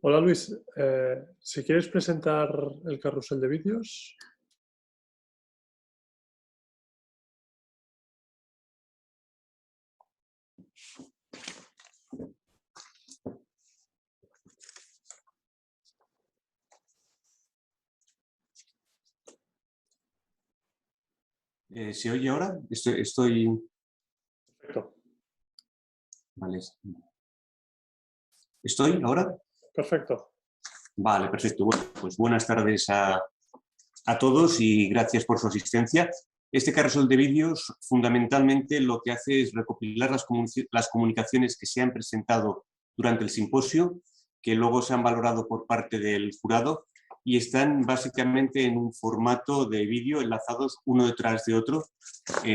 Hola Luis, si quieres presentar el carrusel de vídeos. ¿Se oye ahora? Estoy... Perfecto. Vale. ¿Estoy ahora? Perfecto. Vale, perfecto. Bueno, pues buenas tardes a todos y gracias por su asistencia. Este carrusel de vídeos fundamentalmente lo que hace es recopilar las comunicaciones que se han presentado durante el simposio, que luego se han valorado por parte del jurado y están básicamente en un formato de vídeo enlazados uno detrás de otro,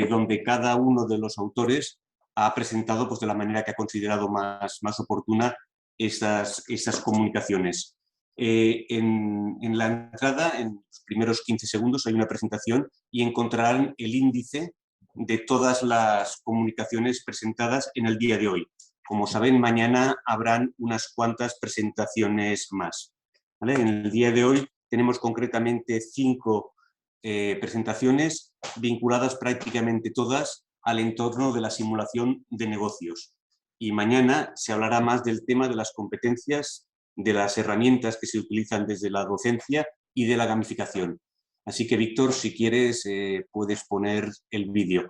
donde cada uno de los autores ha presentado pues, de la manera que ha considerado más oportuna esas comunicaciones. En la entrada, en los primeros 15 segundos, hay una presentación y encontrarán el índice de todas las comunicaciones presentadas en el día de hoy. Como saben, mañana habrán unas cuantas presentaciones más, ¿vale? En el día de hoy tenemos concretamente 5 presentaciones vinculadas prácticamente todas al entorno de la simulación de negocios. Y mañana se hablará más del tema de las competencias, de las herramientas que se utilizan desde la docencia y de la gamificación. Así que, Víctor, si quieres, puedes poner el vídeo.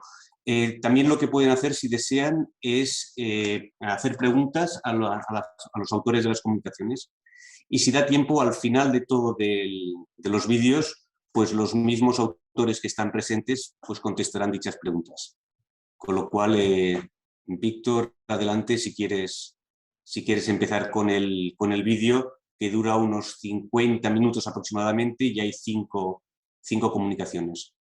También lo que pueden hacer, si desean, es hacer preguntas a los autores de las comunicaciones. Y si da tiempo, al final de todo de los vídeos, pues los mismos autores que están presentes pues contestarán dichas preguntas. Con lo cual, Víctor, adelante si quieres empezar con el vídeo, que dura unos 50 minutos aproximadamente y hay 5 comunicaciones.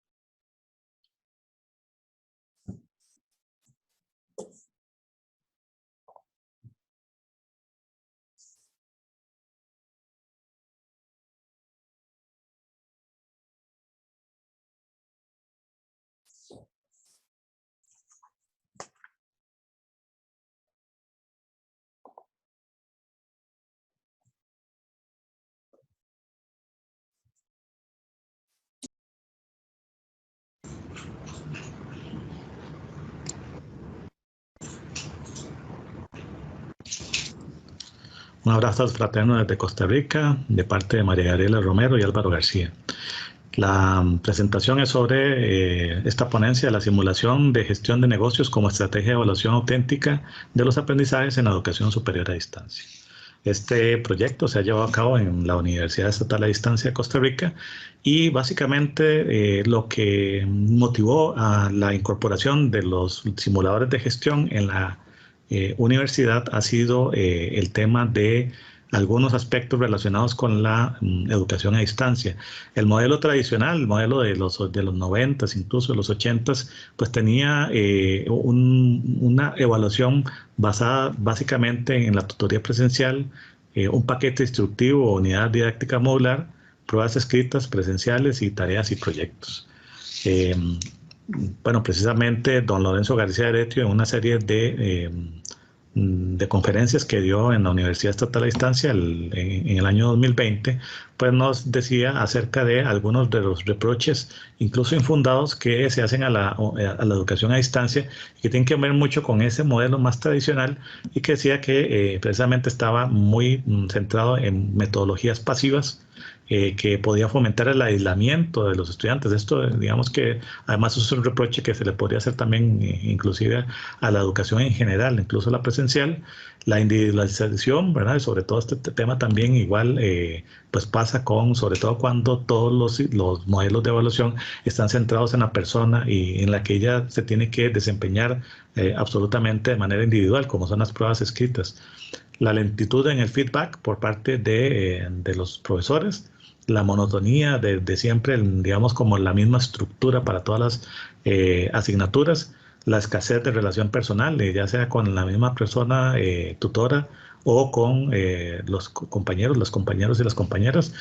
Un abrazo fraterno desde Costa Rica, de parte de María Gabriela Romero y Álvaro García. La presentación es sobre esta ponencia de la simulación de gestión de negocios como estrategia de evaluación auténtica de los aprendizajes en la educación superior a distancia. Este proyecto se ha llevado a cabo en la Universidad Estatal a Distancia de Costa Rica y básicamente lo que motivó a la incorporación de los simuladores de gestión en la universidad ha sido el tema de algunos aspectos relacionados con la educación a distancia. El modelo tradicional, el modelo de los 90s, incluso de los 80s, pues tenía una evaluación basada básicamente en la tutoría presencial, un paquete instructivo, unidad didáctica modular, pruebas escritas, presenciales y tareas y proyectos. Bueno, precisamente don Lorenzo García Heretio, en una serie de conferencias que dio en la Universidad Estatal a Distancia en el año 2020, pues nos decía acerca de algunos de los reproches, incluso infundados, que se hacen a la educación a distancia y que tienen que ver mucho con ese modelo más tradicional, y que decía que precisamente estaba muy centrado en metodologías pasivas, que podía fomentar el aislamiento de los estudiantes. Esto, digamos que además es un reproche que se le podría hacer también inclusive a la educación en general, incluso la presencial, la individualización, ¿verdad? Y sobre todo este tema también igual pues pasa sobre todo cuando todos los modelos de evaluación están centrados en la persona y en la que ella se tiene que desempeñar absolutamente de manera individual, como son las pruebas escritas. La lentitud en el feedback por parte de los profesores, la monotonía de siempre, digamos, como la misma estructura para todas las asignaturas, la escasez de relación personal, ya sea con la misma persona tutora o con los compañeros, los compañeros y las compañeras,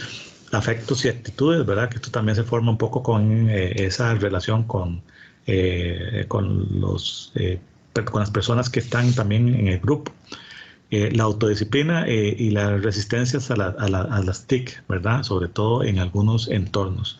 afectos y actitudes, ¿verdad? Que esto también se forma un poco con esa relación con las personas que están también en el grupo. la autodisciplina y las resistencias a las TIC, ¿verdad? Sobre todo en algunos entornos.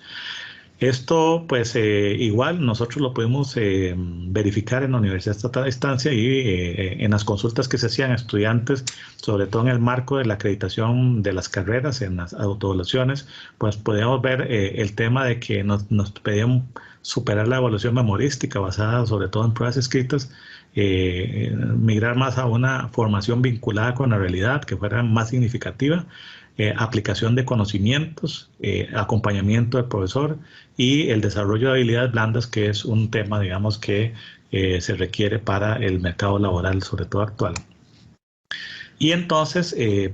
Esto, pues, igual nosotros lo podemos verificar en la Universidad Estatal a Distancia y en las consultas que se hacían a estudiantes, sobre todo en el marco de la acreditación de las carreras, en las autoevaluaciones, pues podíamos ver el tema de que nos pedían superar la evaluación memorística basada sobre todo en pruebas escritas, migrar más a una formación vinculada con la realidad, que fuera más significativa, aplicación de conocimientos, acompañamiento del profesor y el desarrollo de habilidades blandas, que es un tema, digamos, que se requiere para el mercado laboral, sobre todo actual. Y entonces, en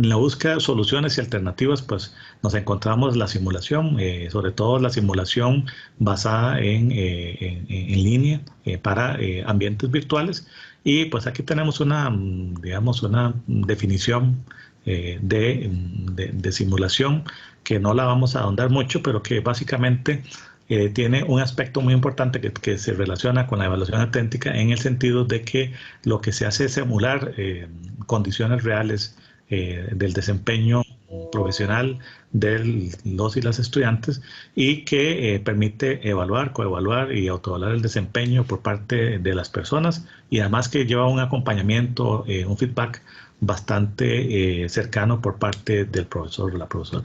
la búsqueda de soluciones y alternativas, pues nos encontramos la simulación, sobre todo la simulación basada en línea para ambientes virtuales. Y pues aquí tenemos digamos, una definición de simulación que no la vamos a ahondar mucho, pero que básicamente tiene un aspecto muy importante que se relaciona con la evaluación auténtica, en el sentido de que lo que se hace es simular condiciones reales del desempeño profesional de los y las estudiantes, y que permite evaluar, coevaluar y autoevaluar el desempeño por parte de las personas, y además que lleva un acompañamiento, un feedback bastante cercano por parte del profesor o la profesora.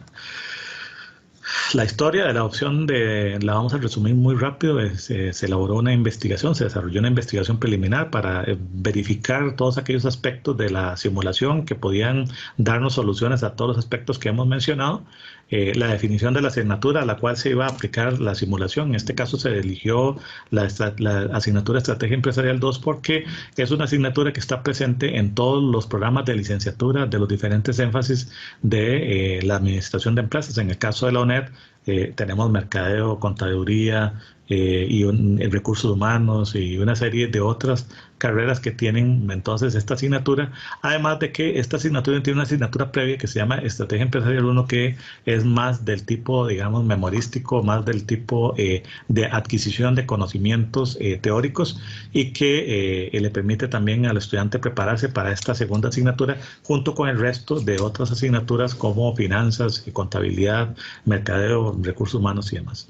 La historia de la adopción la vamos a resumir muy rápido. Se elaboró una investigación, se desarrolló una investigación preliminar para verificar todos aquellos aspectos de la simulación que podían darnos soluciones a todos los aspectos que hemos mencionado. La definición de la asignatura a la cual se iba a aplicar la simulación. En este caso se eligió la asignatura Estrategia Empresarial 2 porque es una asignatura que está presente en todos los programas de licenciatura de los diferentes énfasis de la administración de empresas. En el caso de la UNED tenemos mercadeo, contaduría y recursos humanos y una serie de otras carreras que tienen entonces esta asignatura, además de que esta asignatura tiene una asignatura previa que se llama Estrategia Empresarial 1, que es más del tipo, digamos, memorístico, más del tipo de adquisición de conocimientos teóricos, y que le permite también al estudiante prepararse para esta segunda asignatura junto con el resto de otras asignaturas como finanzas, contabilidad, mercadeo, recursos humanos y demás.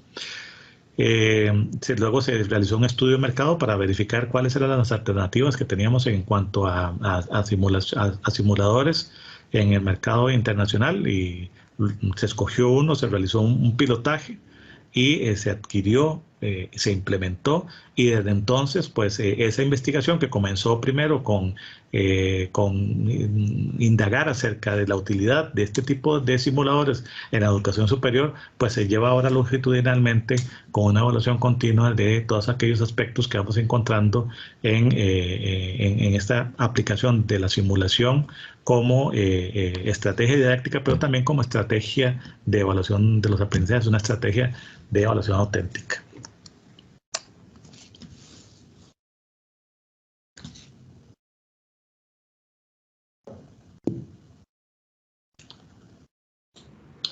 Luego se realizó un estudio de mercado para verificar cuáles eran las alternativas que teníamos en cuanto a simuladores en el mercado internacional, y se escogió uno, se realizó un pilotaje y se adquirió, se implementó, y desde entonces pues esa investigación que comenzó primero con indagar acerca de la utilidad de este tipo de simuladores en la educación superior, pues se lleva ahora longitudinalmente con una evaluación continua de todos aquellos aspectos que vamos encontrando en esta aplicación de la simulación como estrategia didáctica, pero también como estrategia de evaluación de los aprendizajes, una estrategia de evaluación auténtica.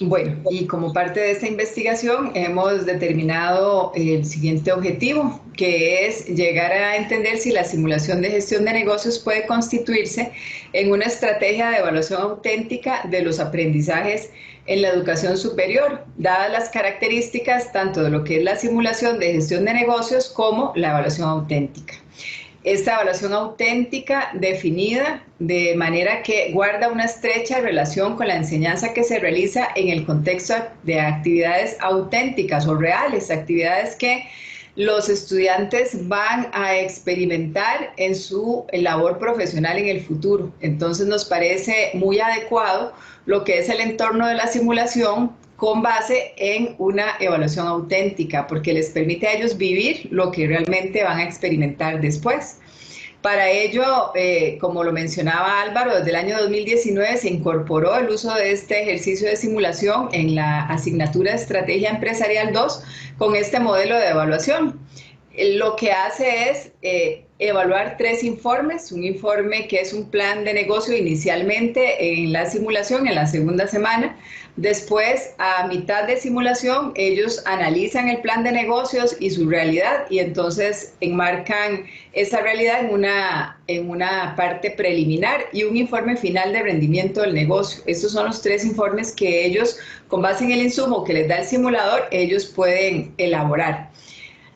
Bueno, y como parte de esta investigación hemos determinado el siguiente objetivo, que es llegar a entender si la simulación de gestión de negocios puede constituirse en una estrategia de evaluación auténtica de los aprendizajes en la educación superior, dadas las características tanto de lo que es la simulación de gestión de negocios como la evaluación auténtica. Esta evaluación auténtica definida de manera que guarda una estrecha relación con la enseñanza que se realiza en el contexto de actividades auténticas o reales, actividades que los estudiantes van a experimentar en su labor profesional en el futuro. Entonces nos parece muy adecuado lo que es el entorno de la simulación con base en una evaluación auténtica, porque les permite a ellos vivir lo que realmente van a experimentar después. Para ello, como lo mencionaba Álvaro, desde el año 2019 se incorporó el uso de este ejercicio de simulación en la asignatura de Estrategia Empresarial 2 con este modelo de evaluación. Lo que hace es evaluar 3 informes, un informe que es un plan de negocio inicialmente en la simulación, en la segunda semana, Después, a mitad de simulación, ellos analizan el plan de negocios y su realidad y entonces enmarcan esa realidad en una parte preliminar y un informe final de rendimiento del negocio. Estos son los 3 informes que ellos, con base en el insumo que les da el simulador, ellos pueden elaborar.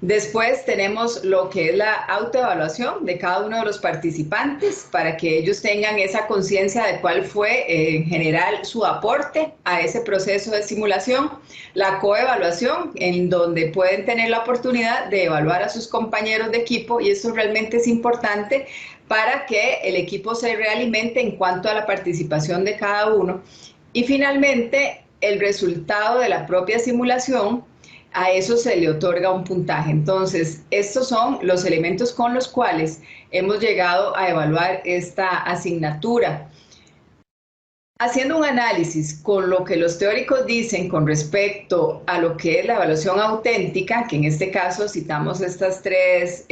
Después tenemos lo que es la autoevaluación de cada uno de los participantes para que ellos tengan esa conciencia de cuál fue en general su aporte a ese proceso de simulación. La coevaluación, en donde pueden tener la oportunidad de evaluar a sus compañeros de equipo, y esto realmente es importante para que el equipo se realimente en cuanto a la participación de cada uno. Y finalmente, el resultado de la propia simulación, a eso se le otorga un puntaje. Entonces, estos son los elementos con los cuales hemos llegado a evaluar esta asignatura. Haciendo un análisis con lo que los teóricos dicen con respecto a lo que es la evaluación auténtica, que en este caso citamos estas 3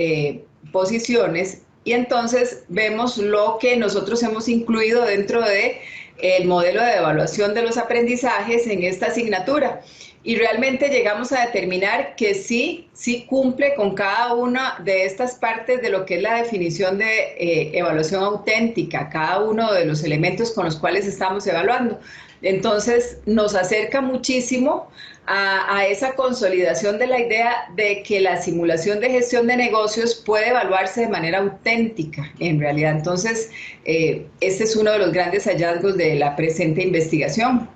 posiciones, y entonces vemos lo que nosotros hemos incluido dentro de el modelo de evaluación de los aprendizajes en esta asignatura. Y realmente llegamos a determinar que sí cumple con cada una de estas partes de lo que es la definición de evaluación auténtica, cada uno de los elementos con los cuales estamos evaluando. Entonces, nos acerca muchísimo a esa consolidación de la idea de que la simulación de gestión de negocios puede evaluarse de manera auténtica, en realidad. Entonces, este es uno de los grandes hallazgos de la presente investigación.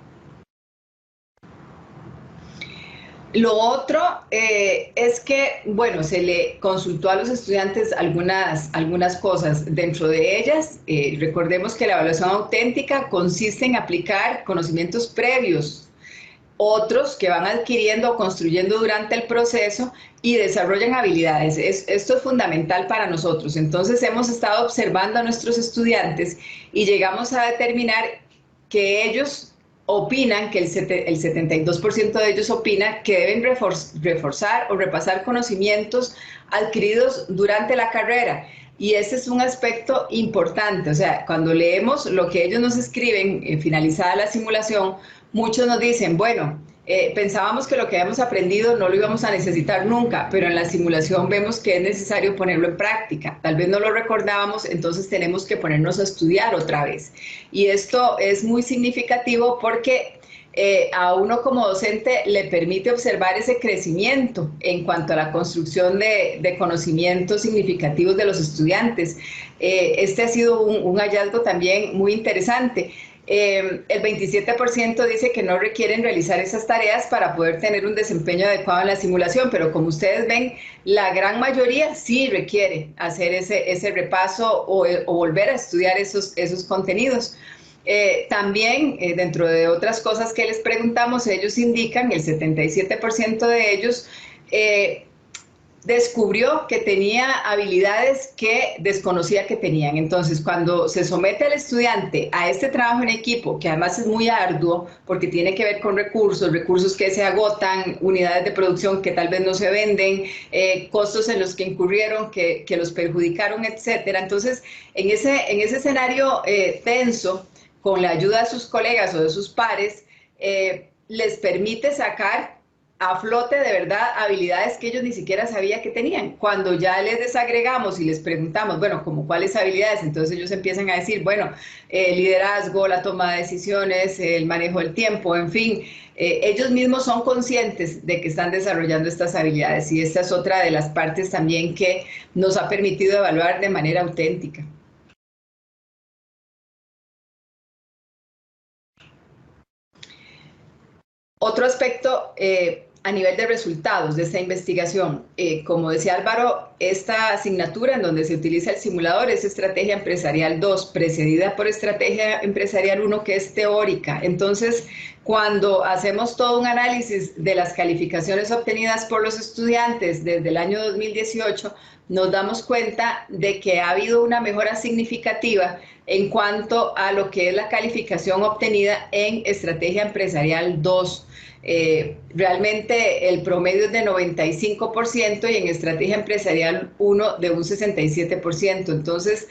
Lo otro es que, bueno, se le consultó a los estudiantes algunas cosas. Dentro de ellas, recordemos que la evaluación auténtica consiste en aplicar conocimientos previos, otros que van adquiriendo o construyendo durante el proceso y desarrollan habilidades. Esto es fundamental para nosotros. Entonces, hemos estado observando a nuestros estudiantes y llegamos a determinar que ellos opinan, que el 72% de ellos opina que deben reforzar o repasar conocimientos adquiridos durante la carrera. Y ese es un aspecto importante. O sea, cuando leemos lo que ellos nos escriben finalizada la simulación, muchos nos dicen, bueno, pensábamos que lo que habíamos aprendido no lo íbamos a necesitar nunca, pero en la simulación vemos que es necesario ponerlo en práctica. Tal vez no lo recordábamos, entonces tenemos que ponernos a estudiar otra vez. Y esto es muy significativo porque a uno como docente le permite observar ese crecimiento en cuanto a la construcción de conocimientos significativos de los estudiantes. Este ha sido un hallazgo también muy interesante. El 27% dice que no requieren realizar esas tareas para poder tener un desempeño adecuado en la simulación, pero como ustedes ven, la gran mayoría sí requiere hacer ese repaso o volver a estudiar esos contenidos. También, dentro de otras cosas que les preguntamos, ellos indican, el 77% de ellos descubrió que tenía habilidades que desconocía que tenían. Entonces, cuando se somete al estudiante a este trabajo en equipo, que además es muy arduo porque tiene que ver con recursos que se agotan, unidades de producción que tal vez no se venden, costos en los que incurrieron, que los perjudicaron, etcétera. Entonces, en ese escenario tenso, con la ayuda de sus colegas o de sus pares, les permite sacar a flote de verdad habilidades que ellos ni siquiera sabían que tenían. Cuando ya les desagregamos y les preguntamos, bueno, ¿como cuáles habilidades? Entonces ellos empiezan a decir, bueno, liderazgo, la toma de decisiones, el manejo del tiempo, en fin, ellos mismos son conscientes de que están desarrollando estas habilidades y esta es otra de las partes también que nos ha permitido evaluar de manera auténtica. Otro aspecto a nivel de resultados de esta investigación, como decía Álvaro, esta asignatura en donde se utiliza el simulador es Estrategia Empresarial 2, precedida por Estrategia Empresarial 1, que es teórica. Entonces, cuando hacemos todo un análisis de las calificaciones obtenidas por los estudiantes desde el año 2018, nos damos cuenta de que ha habido una mejora significativa en cuanto a lo que es la calificación obtenida en Estrategia Empresarial 2. Realmente el promedio es de 95% y en Estrategia Empresarial 1 de un 67%. Entonces,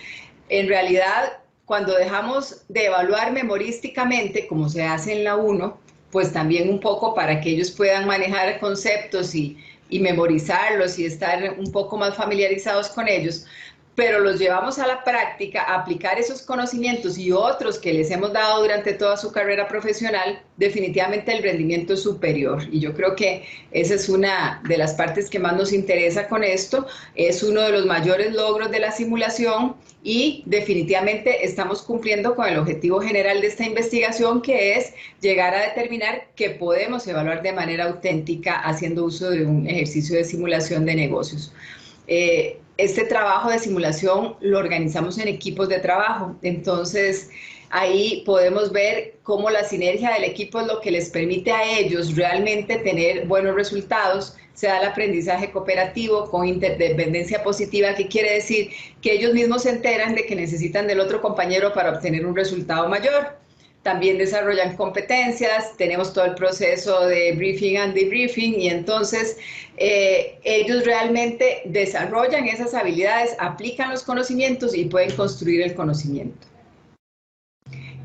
en realidad, cuando dejamos de evaluar memorísticamente, como se hace en la 1, pues también un poco para que ellos puedan manejar conceptos y memorizarlos y estar un poco más familiarizados con ellos, pero los llevamos a la práctica, a aplicar esos conocimientos y otros que les hemos dado durante toda su carrera profesional, definitivamente el rendimiento es superior. Y yo creo que esa es una de las partes que más nos interesa con esto, es uno de los mayores logros de la simulación y definitivamente estamos cumpliendo con el objetivo general de esta investigación, que es llegar a determinar que podemos evaluar de manera auténtica haciendo uso de un ejercicio de simulación de negocios. Este trabajo de simulación lo organizamos en equipos de trabajo, entonces ahí podemos ver cómo la sinergia del equipo es lo que les permite a ellos realmente tener buenos resultados. Se da el aprendizaje cooperativo con interdependencia positiva, que quiere decir que ellos mismos se enteran de que necesitan del otro compañero para obtener un resultado mayor. También desarrollan competencias, tenemos todo el proceso de briefing and debriefing y entonces ellos realmente desarrollan esas habilidades, aplican los conocimientos y pueden construir el conocimiento.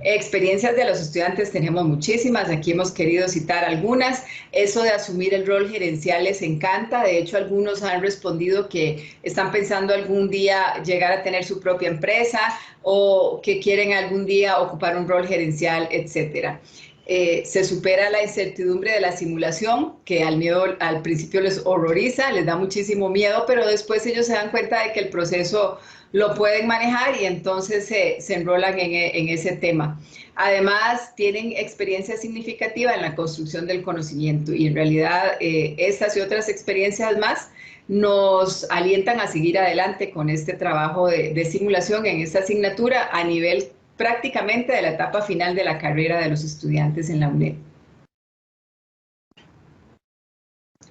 Experiencias de los estudiantes tenemos muchísimas, aquí hemos querido citar algunas. Eso de asumir el rol gerencial les encanta, de hecho algunos han respondido que están pensando algún día llegar a tener su propia empresa o que quieren algún día ocupar un rol gerencial, etcétera. Se supera la incertidumbre de la simulación, que al principio les horroriza, les da muchísimo miedo, pero después ellos se dan cuenta de que el proceso lo pueden manejar y entonces se enrolan en ese tema. Además, tienen experiencia significativa en la construcción del conocimiento y en realidad estas y otras experiencias más nos alientan a seguir adelante con este trabajo de simulación en esta asignatura a nivel prácticamente de la etapa final de la carrera de los estudiantes en la UNED.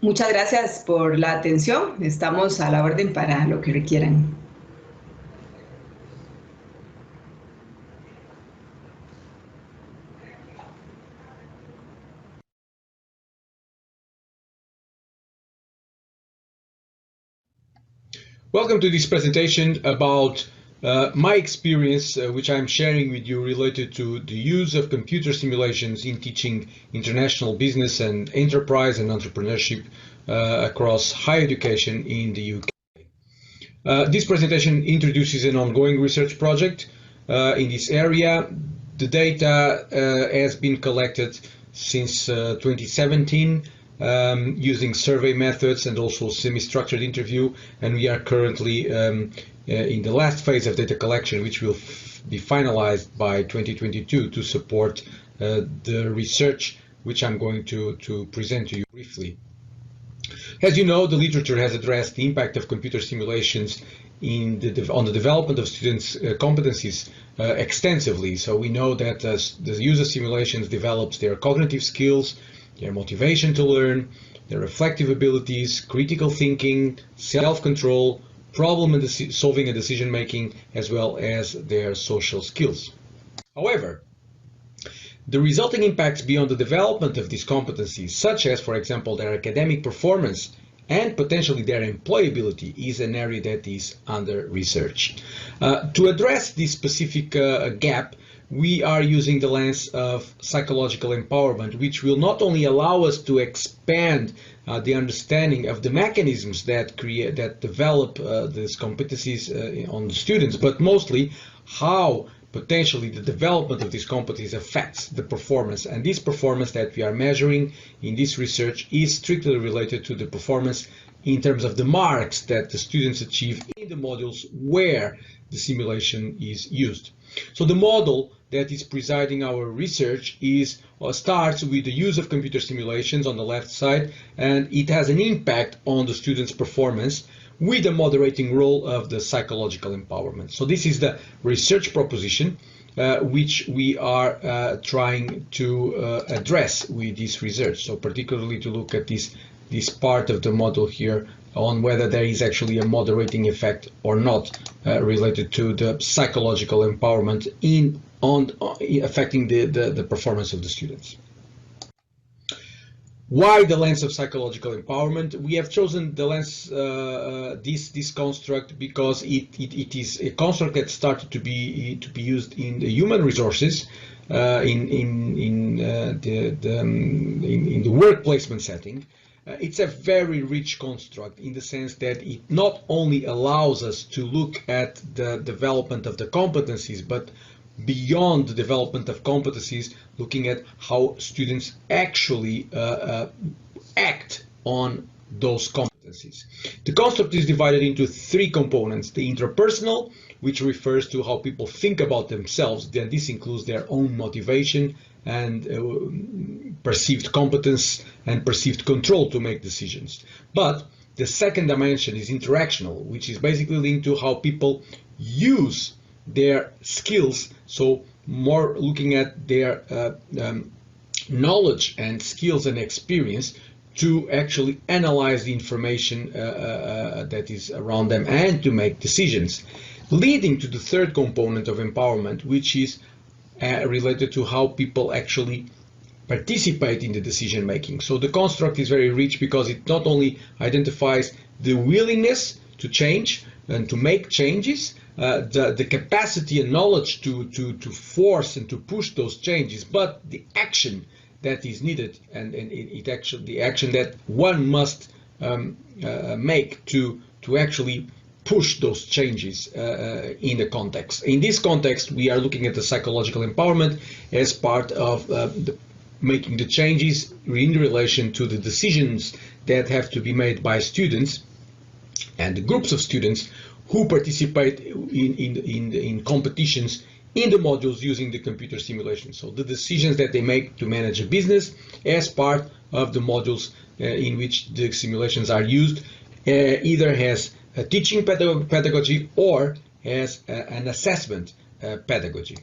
Muchas gracias por la atención. Estamos a la orden para lo que requieran. Welcome to this presentation about my experience, which I'm sharing with you related to the use of computer simulations in teaching international business and enterprise and entrepreneurship across higher education in the UK. This presentation introduces an ongoing research project in this area. The data has been collected since 2017. Using survey methods and also semi-structured interview, and we are currently in the last phase of data collection, which will be finalized by 2022 to support the research which I'm going to present to you briefly. As you know, the literature has addressed the impact of computer simulations on the development of students' competencies extensively. So we know that the use of simulations develops their cognitive skills, their motivation to learn, their reflective abilities, critical thinking, self-control, problem-solving and decision-making, as well as their social skills. However, the resulting impacts beyond the development of these competencies, such as, for example, their academic performance and potentially their employability, is an area that is under research. To address this specific gap, we are using the lens of psychological empowerment, which will not only allow us to expand the understanding of the mechanisms that develop these competencies on the students, but mostly how potentially the development of these competencies affects the performance. And this performance that we are measuring in this research is strictly related to the performance in terms of the marks that the students achieve in the modules where the simulation is used. So the model that is presiding our research starts with the use of computer simulations on the left side, and it has an impact on the students' performance with the moderating role of the psychological empowerment. So this is the research proposition which we are trying to address with this research. So particularly to look at this part of the model here on whether there is actually a moderating effect or not related to the psychological empowerment affecting the performance of the students. Why the lens of psychological empowerment? We have chosen the lens, this construct, because it is a construct that started to be used in the human resources, in the work placement setting. It's a very rich construct in the sense that it not only allows us to look at the development of the competencies, but beyond the development of competencies, looking at how students actually act on those competencies. The construct is divided into three components: the interpersonal, which refers to how people think about themselves, then this includes their own motivation and perceived competence and perceived control to make decisions. But the second dimension is interactional, which is basically linked to how people use their skills, so more looking at their knowledge and skills and experience to actually analyze the information that is around them and to make decisions, leading to the third component of empowerment, which is related to how people actually participate in the decision making. So the construct is very rich because it not only identifies the willingness to change and to make changes, the capacity and knowledge to force and to push those changes, but the action that is needed and the action that one must make to actually push those changes in the context. In this context, we are looking at the psychological empowerment as part of making the changes in relation to the decisions that have to be made by students and the groups of students who participate in competitions in the modules using the computer simulation. So the decisions that they make to manage a business as part of the modules in which the simulations are used, either has a teaching pedagogy or as an assessment pedagogy.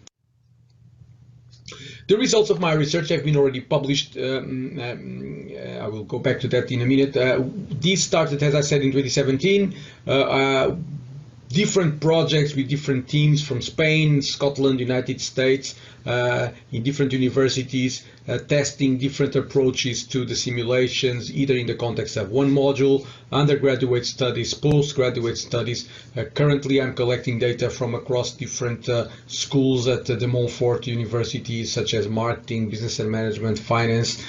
The results of my research have been already published. I will go back to that in a minute. These started, as I said, in 2017. Different projects with different teams from Spain, Scotland, United States, in different universities, testing different approaches to the simulations, either in the context of one module, undergraduate studies, postgraduate studies. Currently, I'm collecting data from across different schools at the Montfort University, such as marketing, business and management, finance.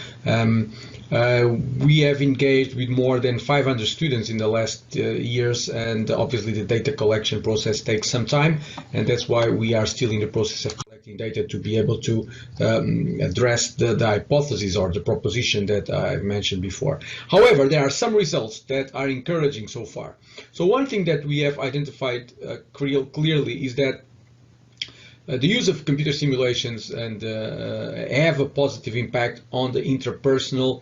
We have engaged with more than 500 students in the last years, and obviously the data collection process takes some time, and that's why we are still in the process of collecting data to be able to address the hypothesis or the proposition that I've mentioned before. However, there are some results that are encouraging so far. So one thing that we have identified clearly is that the use of computer simulations and have a positive impact on the interpersonal,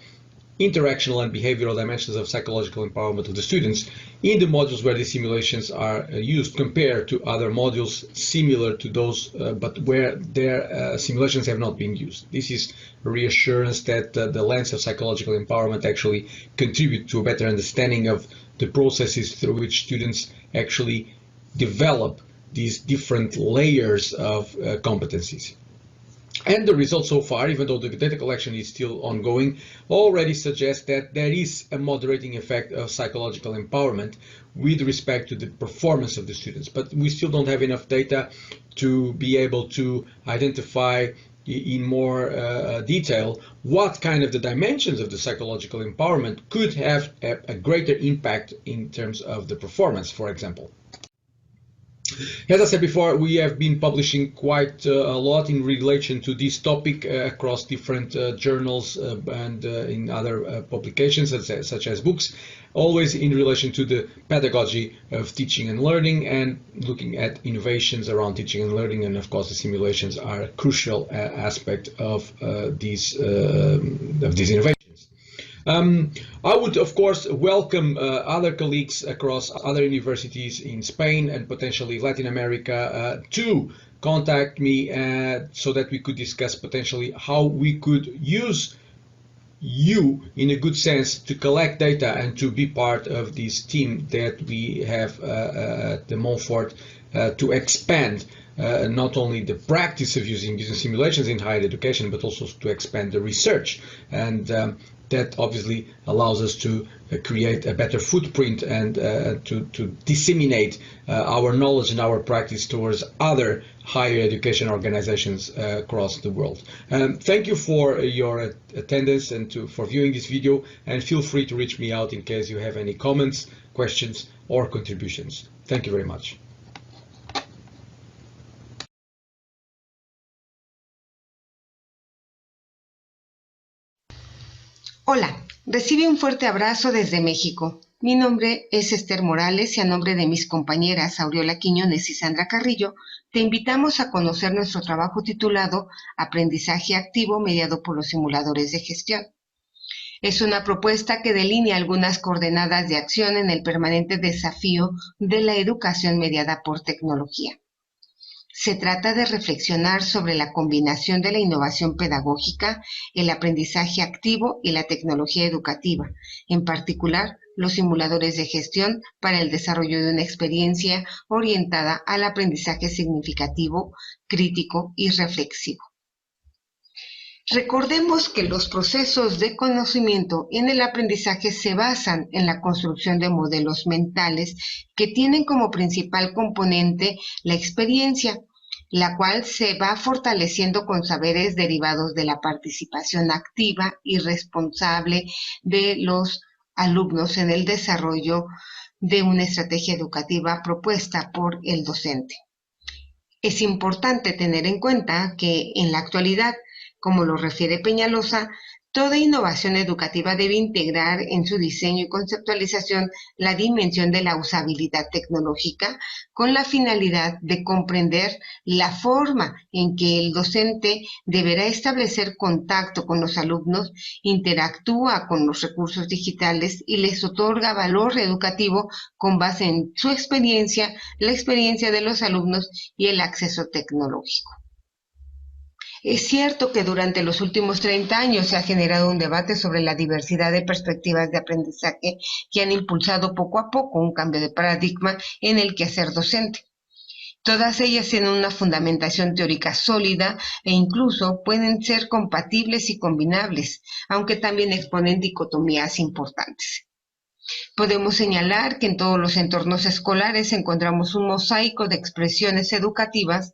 interactional and behavioral dimensions of psychological empowerment of the students in the modules where the simulations are used, compared to other modules similar to those, but where their simulations have not been used. This is a reassurance that the lens of psychological empowerment actually contribute to a better understanding of the processes through which students actually develop these different layers of competencies. And the results so far, even though the data collection is still ongoing, already suggest that there is a moderating effect of psychological empowerment with respect to the performance of the students. But we still don't have enough data to be able to identify in more detail what kind of the dimensions of the psychological empowerment could have a greater impact in terms of the performance, for example. As I said before, we have been publishing quite a lot in relation to this topic across different journals and in other publications such as books, always in relation to the pedagogy of teaching and learning and looking at innovations around teaching and learning, and of course the simulations are a crucial aspect of these innovations. I would, of course, welcome other colleagues across other universities in Spain and potentially Latin America to contact me so that we could discuss potentially how we could use you in a good sense to collect data and to be part of this team that we have at the Montfort to expand not only the practice of using business simulations in higher education, but also to expand the research and that obviously allows us to create a better footprint and to disseminate our knowledge and our practice towards other higher education organizations across the world. Thank you for your attendance and for viewing this video, and feel free to reach me out in case you have any comments, questions, or contributions. Thank you very much. Hola, recibe un fuerte abrazo desde México. Mi nombre es Esther Morales y a nombre de mis compañeras Aureola Quiñones y Sandra Carrillo, te invitamos a conocer nuestro trabajo titulado Aprendizaje Activo mediado por los simuladores de gestión. Es una propuesta que delinea algunas coordenadas de acción en el permanente desafío de la educación mediada por tecnología. Se trata de reflexionar sobre la combinación de la innovación pedagógica, el aprendizaje activo y la tecnología educativa, en particular los simuladores de gestión para el desarrollo de una experiencia orientada al aprendizaje significativo, crítico y reflexivo. Recordemos que los procesos de conocimiento en el aprendizaje se basan en la construcción de modelos mentales que tienen como principal componente la experiencia, la cual se va fortaleciendo con saberes derivados de la participación activa y responsable de los alumnos en el desarrollo de una estrategia educativa propuesta por el docente. Es importante tener en cuenta que en la actualidad, como lo refiere Peñalosa, toda innovación educativa debe integrar en su diseño y conceptualización la dimensión de la usabilidad tecnológica con la finalidad de comprender la forma en que el docente deberá establecer contacto con los alumnos, interactúa con los recursos digitales y les otorga valor educativo con base en su experiencia, la experiencia de los alumnos y el acceso tecnológico. Es cierto que durante los últimos 30 años se ha generado un debate sobre la diversidad de perspectivas de aprendizaje que han impulsado poco a poco un cambio de paradigma en el quehacer docente. Todas ellas tienen una fundamentación teórica sólida e incluso pueden ser compatibles y combinables, aunque también exponen dicotomías importantes. Podemos señalar que en todos los entornos escolares encontramos un mosaico de expresiones educativas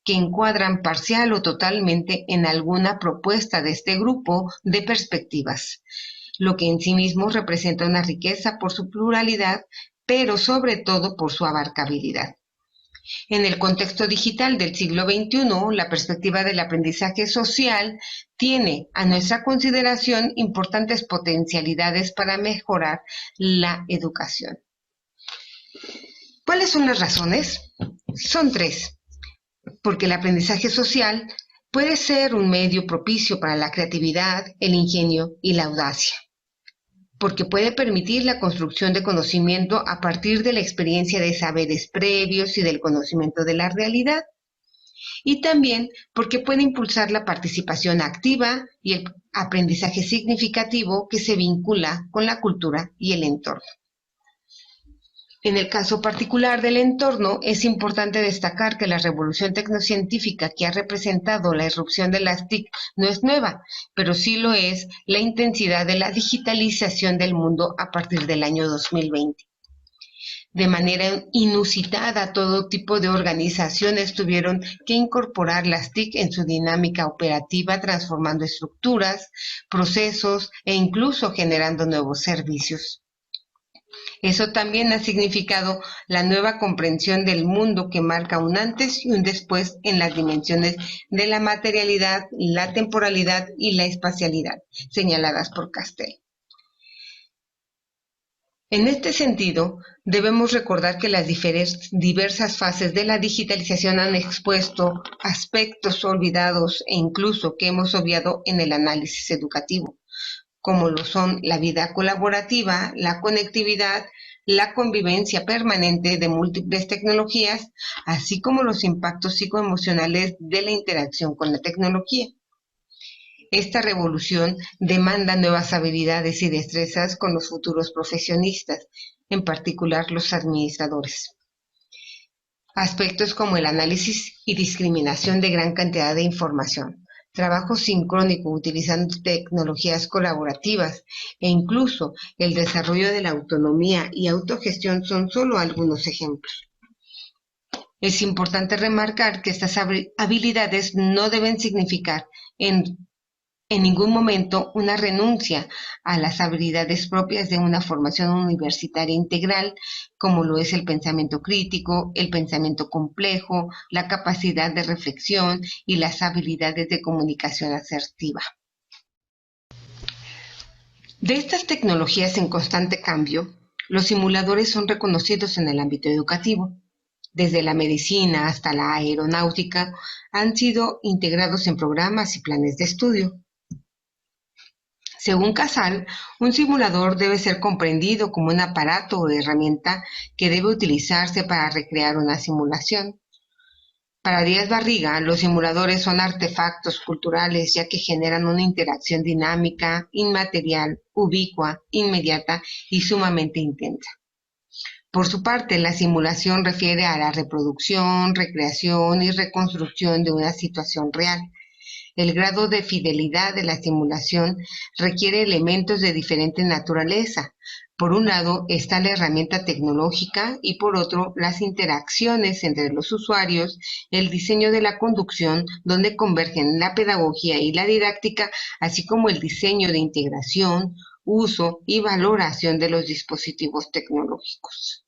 que encuadran parcial o totalmente en alguna propuesta de este grupo de perspectivas, lo que en sí mismo representa una riqueza por su pluralidad, pero sobre todo por su abarcabilidad. En el contexto digital del siglo XXI, la perspectiva del aprendizaje social tiene a nuestra consideración importantes potencialidades para mejorar la educación. ¿Cuáles son las razones? Son tres. Porque el aprendizaje social puede ser un medio propicio para la creatividad, el ingenio y la audacia. Porque puede permitir la construcción de conocimiento a partir de la experiencia de saberes previos y del conocimiento de la realidad. Y también porque puede impulsar la participación activa y el aprendizaje significativo que se vincula con la cultura y el entorno. En el caso particular del entorno, es importante destacar que la revolución tecnocientífica que ha representado la irrupción de las TIC no es nueva, pero sí lo es la intensidad de la digitalización del mundo a partir del año 2020. De manera inusitada, todo tipo de organizaciones tuvieron que incorporar las TIC en su dinámica operativa, transformando estructuras, procesos e incluso generando nuevos servicios. Eso también ha significado la nueva comprensión del mundo que marca un antes y un después en las dimensiones de la materialidad, la temporalidad y la espacialidad, señaladas por Castell. En este sentido, debemos recordar que las diversas fases de la digitalización han expuesto aspectos olvidados e incluso que hemos obviado en el análisis educativo, como lo son la vida colaborativa, la conectividad, la convivencia permanente de múltiples tecnologías, así como los impactos psicoemocionales de la interacción con la tecnología. Esta revolución demanda nuevas habilidades y destrezas con los futuros profesionistas, en particular los administradores. Aspectos como el análisis y discriminación de gran cantidad de información, trabajo sincrónico utilizando tecnologías colaborativas e incluso el desarrollo de la autonomía y autogestión son solo algunos ejemplos. Es importante remarcar que estas habilidades no deben significar en ningún momento una renuncia a las habilidades propias de una formación universitaria integral, como lo es el pensamiento crítico, el pensamiento complejo, la capacidad de reflexión y las habilidades de comunicación asertiva. De estas tecnologías en constante cambio, los simuladores son reconocidos en el ámbito educativo. Desde la medicina hasta la aeronáutica, han sido integrados en programas y planes de estudio. Según Casal, un simulador debe ser comprendido como un aparato o herramienta que debe utilizarse para recrear una simulación. Para Díaz Barriga, los simuladores son artefactos culturales ya que generan una interacción dinámica, inmaterial, ubicua, inmediata y sumamente intensa. Por su parte, la simulación refiere a la reproducción, recreación y reconstrucción de una situación real. El grado de fidelidad de la simulación requiere elementos de diferente naturaleza. Por un lado está la herramienta tecnológica y por otro las interacciones entre los usuarios, el diseño de la conducción donde convergen la pedagogía y la didáctica, así como el diseño de integración, uso y valoración de los dispositivos tecnológicos.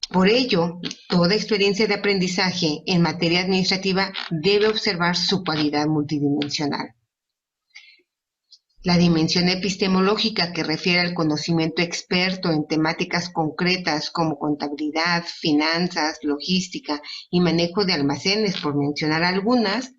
Por ello, toda experiencia de aprendizaje en materia administrativa debe observar su cualidad multidimensional. La dimensión epistemológica, que refiere al conocimiento experto en temáticas concretas como contabilidad, finanzas, logística y manejo de almacenes, por mencionar algunas.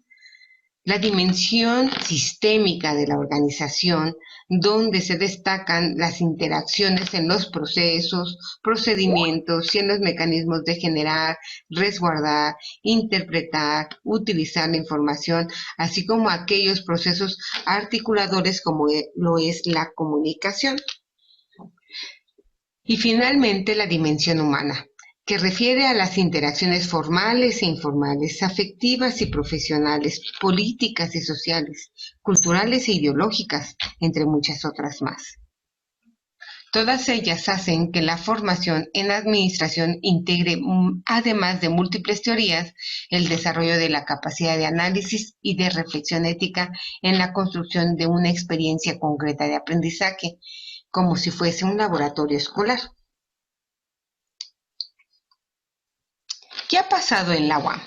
La dimensión sistémica de la organización, donde se destacan las interacciones en los procesos, procedimientos y en los mecanismos de generar, resguardar, interpretar, utilizar la información, así como aquellos procesos articuladores como lo es la comunicación. Y finalmente la dimensión humana, que refiere a las interacciones formales e informales, afectivas y profesionales, políticas y sociales, culturales e ideológicas, entre muchas otras más. Todas ellas hacen que la formación en administración integre, además de múltiples teorías, el desarrollo de la capacidad de análisis y de reflexión ética en la construcción de una experiencia concreta de aprendizaje, como si fuese un laboratorio escolar. ¿Qué ha pasado en la UAM?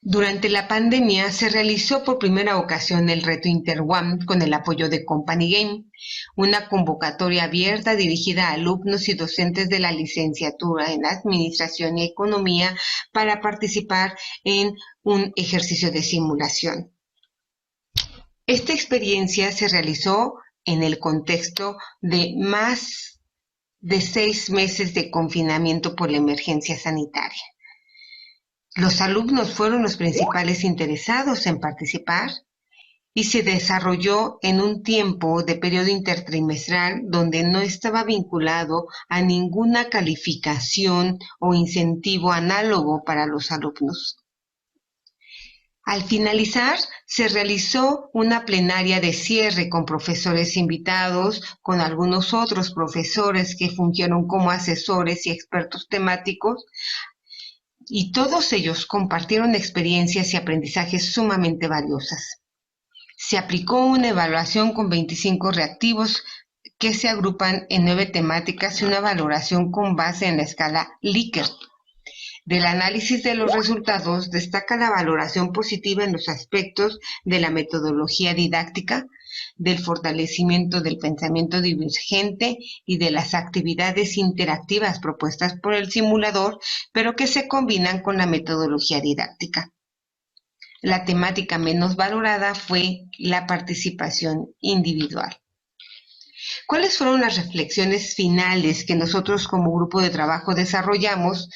Durante la pandemia se realizó por primera ocasión el reto InterUAM con el apoyo de Company Game, una convocatoria abierta dirigida a alumnos y docentes de la licenciatura en Administración y Economía para participar en un ejercicio de simulación. Esta experiencia se realizó en el contexto de más de 6 meses de confinamiento por la emergencia sanitaria. Los alumnos fueron los principales interesados en participar y se desarrolló en un tiempo de periodo intertrimestral donde no estaba vinculado a ninguna calificación o incentivo análogo para los alumnos. Al finalizar, se realizó una plenaria de cierre con profesores invitados, con algunos otros profesores que fungieron como asesores y expertos temáticos, y todos ellos compartieron experiencias y aprendizajes sumamente valiosas. Se aplicó una evaluación con 25 reactivos que se agrupan en 9 temáticas y una valoración con base en la escala Likert. Del análisis de los resultados destaca la valoración positiva en los aspectos de la metodología didáctica, del fortalecimiento del pensamiento divergente y de las actividades interactivas propuestas por el simulador, pero que se combinan con la metodología didáctica. La temática menos valorada fue la participación individual. ¿Cuáles fueron las reflexiones finales que nosotros como grupo de trabajo desarrollamos?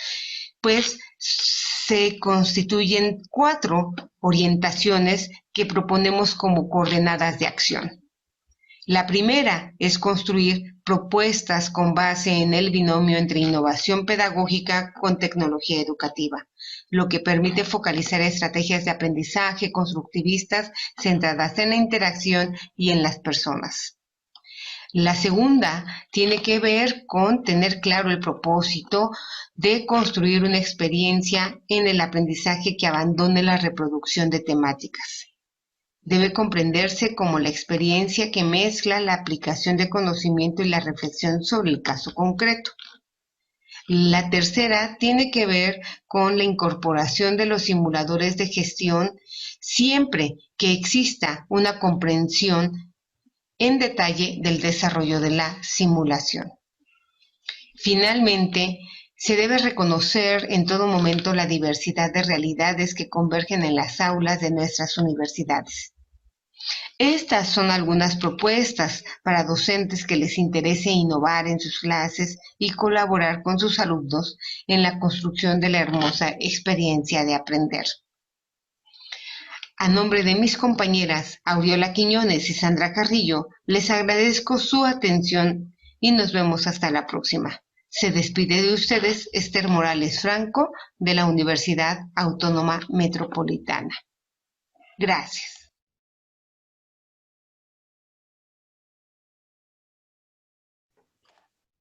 Pues se constituyen 4 orientaciones que proponemos como coordenadas de acción. La primera es construir propuestas con base en el binomio entre innovación pedagógica con tecnología educativa, lo que permite focalizar estrategias de aprendizaje constructivistas centradas en la interacción y en las personas. La segunda tiene que ver con tener claro el propósito de construir una experiencia en el aprendizaje que abandone la reproducción de temáticas. Debe comprenderse como la experiencia que mezcla la aplicación de conocimiento y la reflexión sobre el caso concreto. La tercera tiene que ver con la incorporación de los simuladores de gestión siempre que exista una comprensión en detalle del desarrollo de la simulación. Finalmente, se debe reconocer en todo momento la diversidad de realidades que convergen en las aulas de nuestras universidades. Estas son algunas propuestas para docentes que les interese innovar en sus clases y colaborar con sus alumnos en la construcción de la hermosa experiencia de aprender. A nombre de mis compañeras Auriola Quiñones y Sandra Carrillo, les agradezco su atención y nos vemos hasta la próxima. Se despide de ustedes Esther Morales Franco de la Universidad Autónoma Metropolitana. Gracias.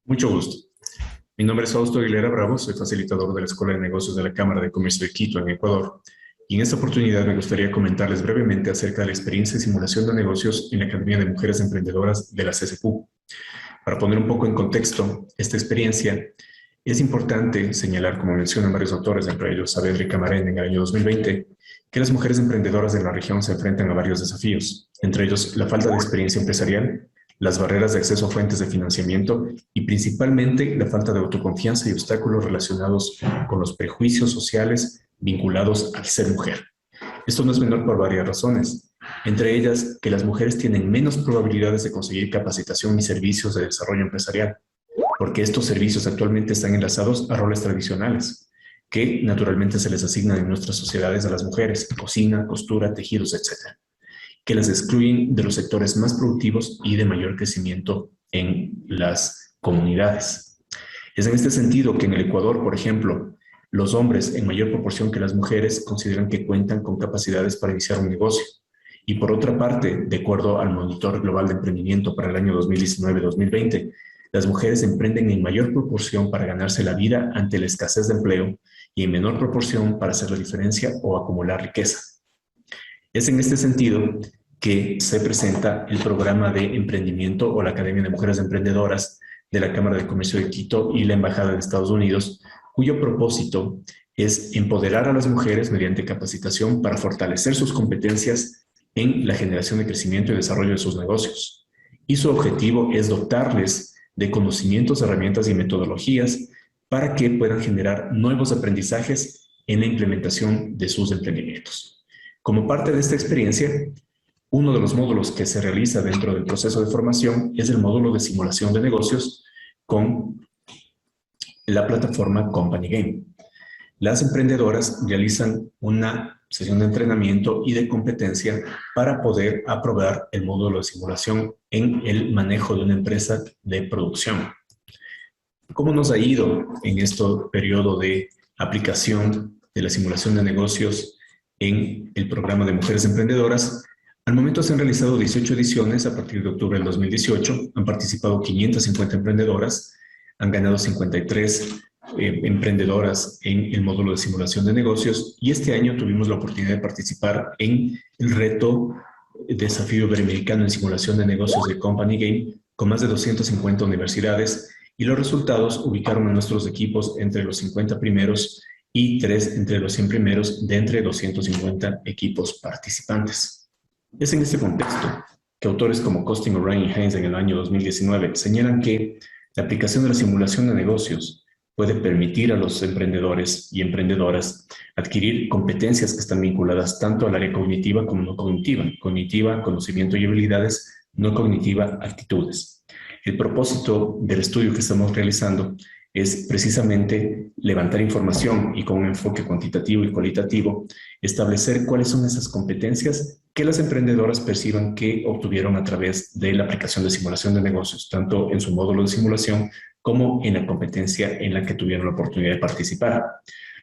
Mucho gusto. Mi nombre es Fausto Aguilera Bravo, soy facilitador de la Escuela de Negocios de la Cámara de Comercio de Quito, en Ecuador. Y en esta oportunidad me gustaría comentarles brevemente acerca de la experiencia de simulación de negocios en la Academia de Mujeres Emprendedoras de la CCQ. Para poner un poco en contexto esta experiencia, es importante señalar, como mencionan varios autores, entre ellos Saavedra y Camarena en el año 2020, que las mujeres emprendedoras de la región se enfrentan a varios desafíos, entre ellos la falta de experiencia empresarial, las barreras de acceso a fuentes de financiamiento y principalmente la falta de autoconfianza y obstáculos relacionados con los prejuicios sociales vinculados al ser mujer. Esto no es menor por varias razones, entre ellas que las mujeres tienen menos probabilidades de conseguir capacitación y servicios de desarrollo empresarial, porque estos servicios actualmente están enlazados a roles tradicionales, que naturalmente se les asignan en nuestras sociedades a las mujeres, cocina, costura, tejidos, etc., que las excluyen de los sectores más productivos y de mayor crecimiento en las comunidades. Es en este sentido que en el Ecuador, por ejemplo, los hombres en mayor proporción que las mujeres consideran que cuentan con capacidades para iniciar un negocio. Y por otra parte, de acuerdo al Monitor Global de Emprendimiento para el año 2019-2020, las mujeres emprenden en mayor proporción para ganarse la vida ante la escasez de empleo y en menor proporción para hacer la diferencia o acumular riqueza. Es en este sentido que se presenta el programa de emprendimiento o la Academia de Mujeres Emprendedoras de la Cámara de Comercio de Quito y la Embajada de Estados Unidos, cuyo propósito es empoderar a las mujeres mediante capacitación para fortalecer sus competencias en la generación de crecimiento y desarrollo de sus negocios. Y su objetivo es dotarles de conocimientos, herramientas y metodologías para que puedan generar nuevos aprendizajes en la implementación de sus emprendimientos. Como parte de esta experiencia, uno de los módulos que se realiza dentro del proceso de formación es el módulo de simulación de negocios con la plataforma Company Game. Las emprendedoras realizan una sesión de entrenamiento y de competencia para poder aprobar el módulo de simulación en el manejo de una empresa de producción. ¿Cómo nos ha ido en este periodo de aplicación de la simulación de negocios en el programa de Mujeres Emprendedoras? Al momento se han realizado 18 ediciones a partir de octubre del 2018, han participado 550 emprendedoras, han ganado 53 emprendedoras en el módulo de simulación de negocios y este año tuvimos la oportunidad de participar en el reto Desafío Iberoamericano en Simulación de Negocios de Company Game con más de 250 universidades y los resultados ubicaron a nuestros equipos entre los 50 primeros y 3 entre los 100 primeros de entre 250 equipos participantes. Es en este contexto que autores como Costin, O'Ryan y Haynes en el año 2019 señalan que la aplicación de la simulación de negocios puede permitir a los emprendedores y emprendedoras adquirir competencias que están vinculadas tanto al área cognitiva como no cognitiva. Cognitiva, conocimiento y habilidades, no cognitiva, actitudes. El propósito del estudio que estamos realizando es precisamente levantar información y con un enfoque cuantitativo y cualitativo, establecer cuáles son esas competencias que las emprendedoras perciban que obtuvieron a través de la aplicación de simulación de negocios, tanto en su módulo de simulación como en la competencia en la que tuvieron la oportunidad de participar.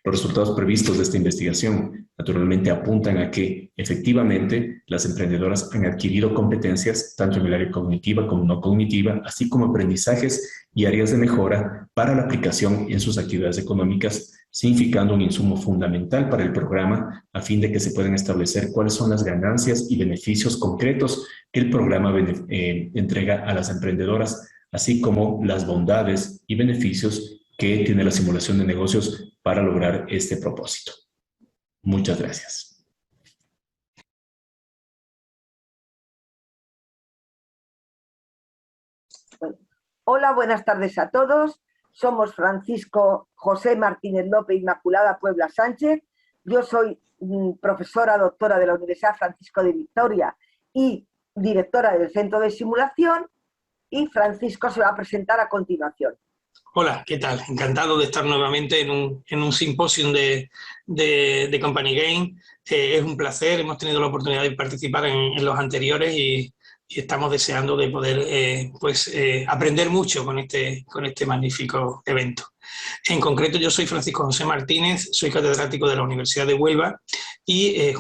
Los resultados previstos de esta investigación naturalmente apuntan a que efectivamente las emprendedoras han adquirido competencias tanto en el área cognitiva como no cognitiva, así como aprendizajes y áreas de mejora para la aplicación en sus actividades económicas, significando un insumo fundamental para el programa a fin de que se puedan establecer cuáles son las ganancias y beneficios concretos que el programa entrega a las emprendedoras, así como las bondades y beneficios que tiene la simulación de negocios para lograr este propósito. Muchas gracias. Hola, buenas tardes a todos. Somos Francisco José Martínez López, Inmaculada Puebla Sánchez. Yo soy profesora doctora de la Universidad Francisco de Vitoria y directora del Centro de Simulación, y Francisco se va a presentar a continuación. Hola, ¿qué tal? Encantado de estar nuevamente en un simposium de Company Game. Es un placer, hemos tenido la oportunidad de participar en los anteriores y estamos deseando de poder aprender mucho con este magnífico evento. En concreto, yo soy Francisco José Martínez, soy catedrático de la Universidad de Huelva y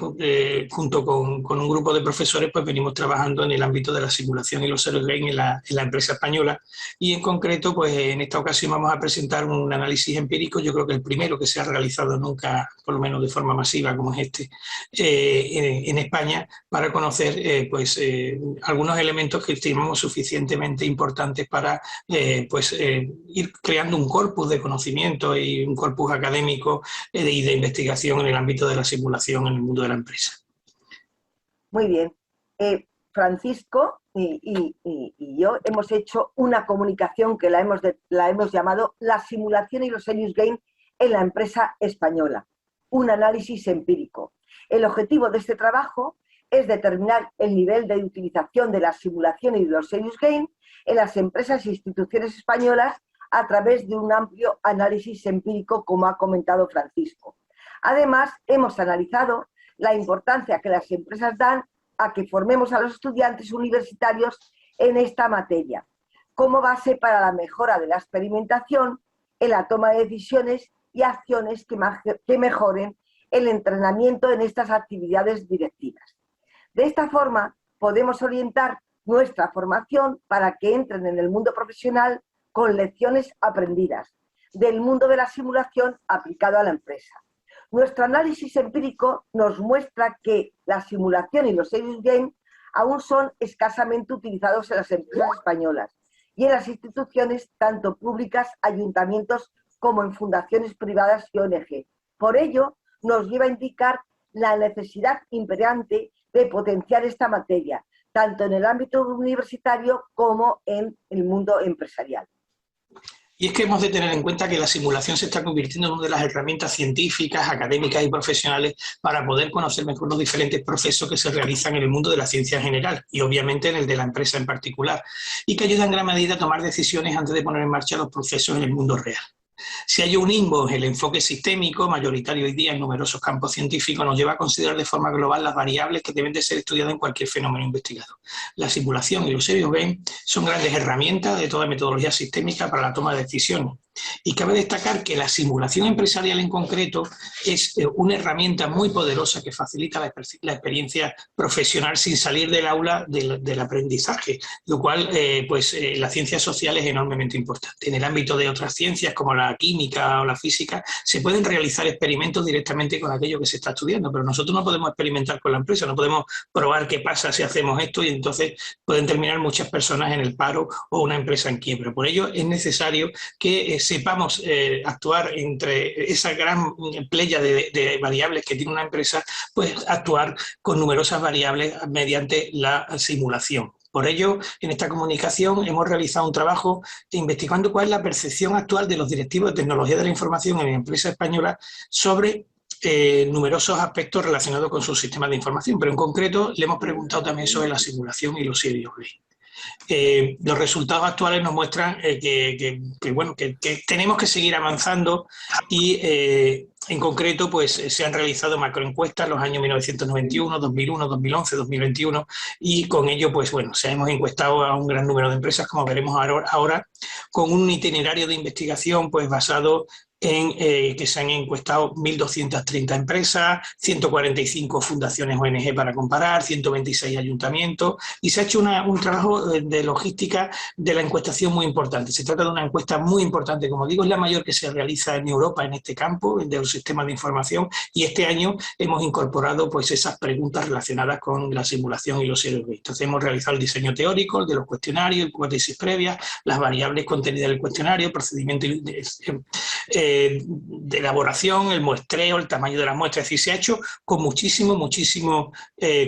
junto con un grupo de profesores pues venimos trabajando en el ámbito de la simulación y los serious games en la empresa española, y en concreto pues en esta ocasión vamos a presentar un análisis empírico, yo creo que el primero que se ha realizado nunca, por lo menos de forma masiva como es este, en España, para conocer algunos elementos que estimamos suficientemente importantes para ir creando un corpus de conocimiento y un corpus académico y de investigación en el ámbito de la simulación en el mundo de la empresa. Muy bien. Francisco y yo hemos hecho una comunicación que la hemos llamado La simulación y los serious games en la empresa española, un análisis empírico. El objetivo de este trabajo es determinar el nivel de utilización de la simulación y de los serious games en las empresas e instituciones españolas a través de un amplio análisis empírico, como ha comentado Francisco. Además, hemos analizado la importancia que las empresas dan a que formemos a los estudiantes universitarios en esta materia, como base para la mejora de la experimentación en la toma de decisiones y acciones que mejoren el entrenamiento en estas actividades directivas. De esta forma, podemos orientar nuestra formación para que entren en el mundo profesional con lecciones aprendidas del mundo de la simulación aplicado a la empresa. Nuestro análisis empírico nos muestra que la simulación y los serious games aún son escasamente utilizados en las empresas españolas y en las instituciones tanto públicas, ayuntamientos, como en fundaciones privadas y ONG. Por ello, nos lleva a indicar la necesidad imperante de potenciar esta materia, tanto en el ámbito universitario como en el mundo empresarial. Y es que hemos de tener en cuenta que la simulación se está convirtiendo en una de las herramientas científicas, académicas y profesionales para poder conocer mejor los diferentes procesos que se realizan en el mundo de la ciencia en general y obviamente en el de la empresa en particular, y que ayudan en gran medida a tomar decisiones antes de poner en marcha los procesos en el mundo real. Si hay un INBO, el enfoque sistémico, mayoritario hoy día en numerosos campos científicos, nos lleva a considerar de forma global las variables que deben de ser estudiadas en cualquier fenómeno investigado. La simulación y los serious games son grandes herramientas de toda metodología sistémica para la toma de decisiones. Y cabe destacar que la simulación empresarial en concreto es una herramienta muy poderosa que facilita la experiencia profesional sin salir del aula del aprendizaje, lo cual la ciencia social es enormemente importante. En el ámbito de otras ciencias como la química o la física se pueden realizar experimentos directamente con aquello que se está estudiando, pero nosotros no podemos experimentar con la empresa, no podemos probar qué pasa si hacemos esto y entonces pueden terminar muchas personas en el paro o una empresa en quiebra. Por ello es necesario que sepamos actuar entre esa gran playa de variables que tiene una empresa, pues actuar con numerosas variables mediante la simulación. Por ello, en esta comunicación hemos realizado un trabajo investigando cuál es la percepción actual de los directivos de tecnología de la información en la empresa española sobre numerosos aspectos relacionados con sus sistemas de información, pero en concreto le hemos preguntado también sobre la simulación y los serious games. Los resultados actuales nos muestran que tenemos que seguir avanzando y En concreto, pues se han realizado macroencuestas los años 1991, 2001, 2011, 2021 y con ello, pues bueno, hemos encuestado a un gran número de empresas, como veremos ahora, con un itinerario de investigación pues basado en que se han encuestado 1.230 empresas, 145 fundaciones ONG para comparar, 126 ayuntamientos y se ha hecho un trabajo de logística de la encuestación muy importante. Se trata de una encuesta muy importante, como digo, es la mayor que se realiza en Europa en este campo, de los sistemas de información, y este año hemos incorporado pues esas preguntas relacionadas con la simulación y los series B. Entonces hemos realizado el diseño teórico, el de los cuestionarios, hipótesis previas, las variables contenidas del cuestionario, el procedimiento de elaboración, el muestreo, el tamaño de las muestras, es decir, se ha hecho con muchísimo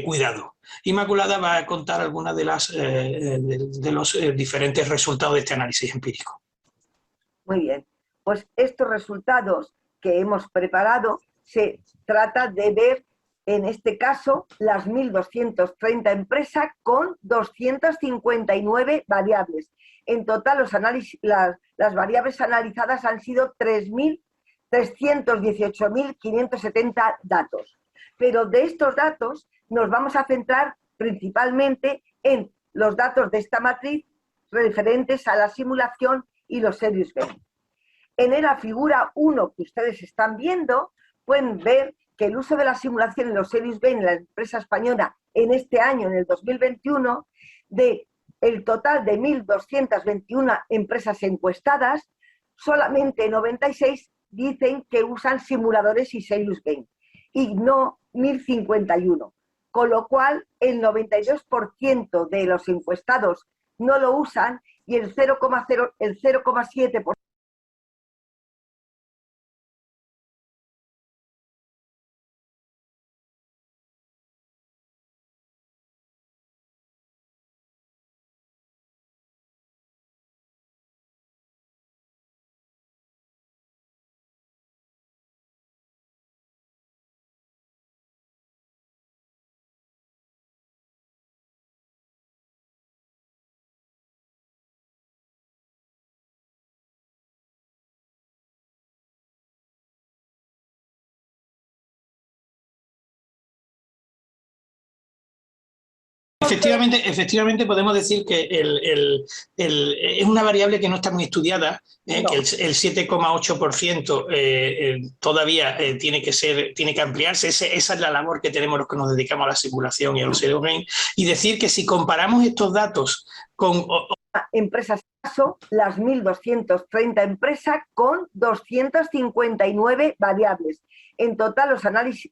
cuidado. Inmaculada va a contar algunas de los diferentes resultados de este análisis empírico. Muy bien, pues estos resultados que hemos preparado se trata de ver, en este caso, las 1.230 empresas con 259 variables. En total, las variables analizadas han sido 318.570 datos. Pero de estos datos nos vamos a centrar principalmente en los datos de esta matriz referentes a la simulación y los serious game. En la figura 1 que ustedes están viendo, pueden ver que el uso de la simulación y los serious game en la empresa española en este año, en el 2021, de el total de 1.221 empresas encuestadas, solamente 96 dicen que usan simuladores y serious game, y no 1.051. Con lo cual, el 92% de los encuestados no lo usan y el 0,7% Efectivamente podemos decir que es una variable que no está muy estudiada, que el 7,8% todavía tiene que ampliarse. Esa es la labor que tenemos los que nos dedicamos a la simulación y a los serious game. Y decir que si comparamos estos datos con empresas, las 1.230 empresas con 259 variables. En total,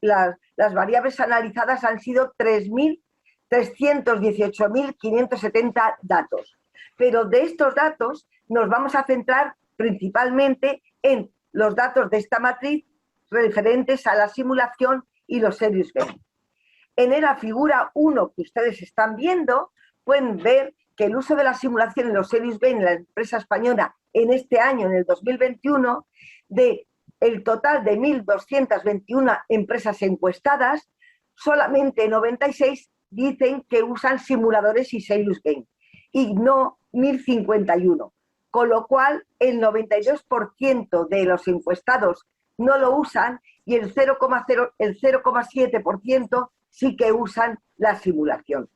las variables analizadas han sido 318.570 datos. Pero de estos datos nos vamos a centrar principalmente en los datos de esta matriz referentes a la simulación y los serious game. En la figura 1 que ustedes están viendo, pueden ver que el uso de la simulación y los serious game en la empresa española en este año, en el 2021, de el total de 1.221 empresas encuestadas, solamente 96 dicen que usan simuladores y serious game, y no 1.051. Con lo cual, el 92% de los encuestados no lo usan y el 0,7% sí que usan la simulación.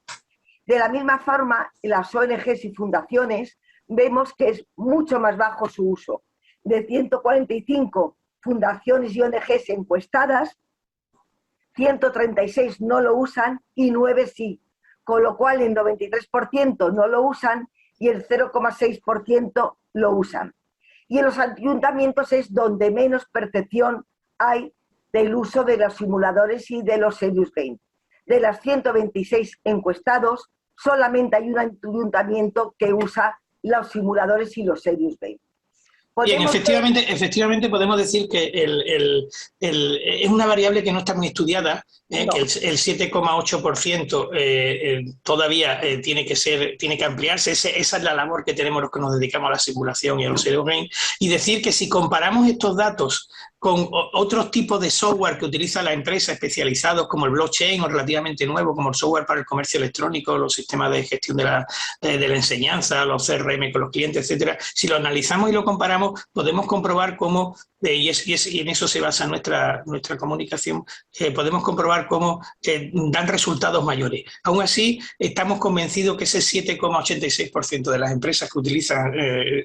De la misma forma, en las ONGs y fundaciones vemos que es mucho más bajo su uso. De 145 fundaciones y ONGs encuestadas, 136 no lo usan y 9 sí, con lo cual el 93% no lo usan y el 0,6% lo usan. Y en los ayuntamientos es donde menos percepción hay del uso de los simuladores y de los serious game. De las 126 encuestados, solamente hay un ayuntamiento que usa los simuladores y los serious game. Bien, efectivamente podemos decir que es una variable que no está muy estudiada, que el 7,8% todavía tiene que ampliarse. Esa es la labor que tenemos los que nos dedicamos a la simulación y a los serious game. Y decir que si comparamos estos datos con otros tipos de software que utiliza la empresa especializados como el blockchain o relativamente nuevo como el software para el comercio electrónico, los sistemas de gestión de la enseñanza, los CRM con los clientes, etcétera, si lo analizamos y lo comparamos podemos comprobar cómo y en eso se basa nuestra comunicación, podemos comprobar cómo dan resultados mayores. Aún así, estamos convencidos que ese 7,86% de las empresas que utilizan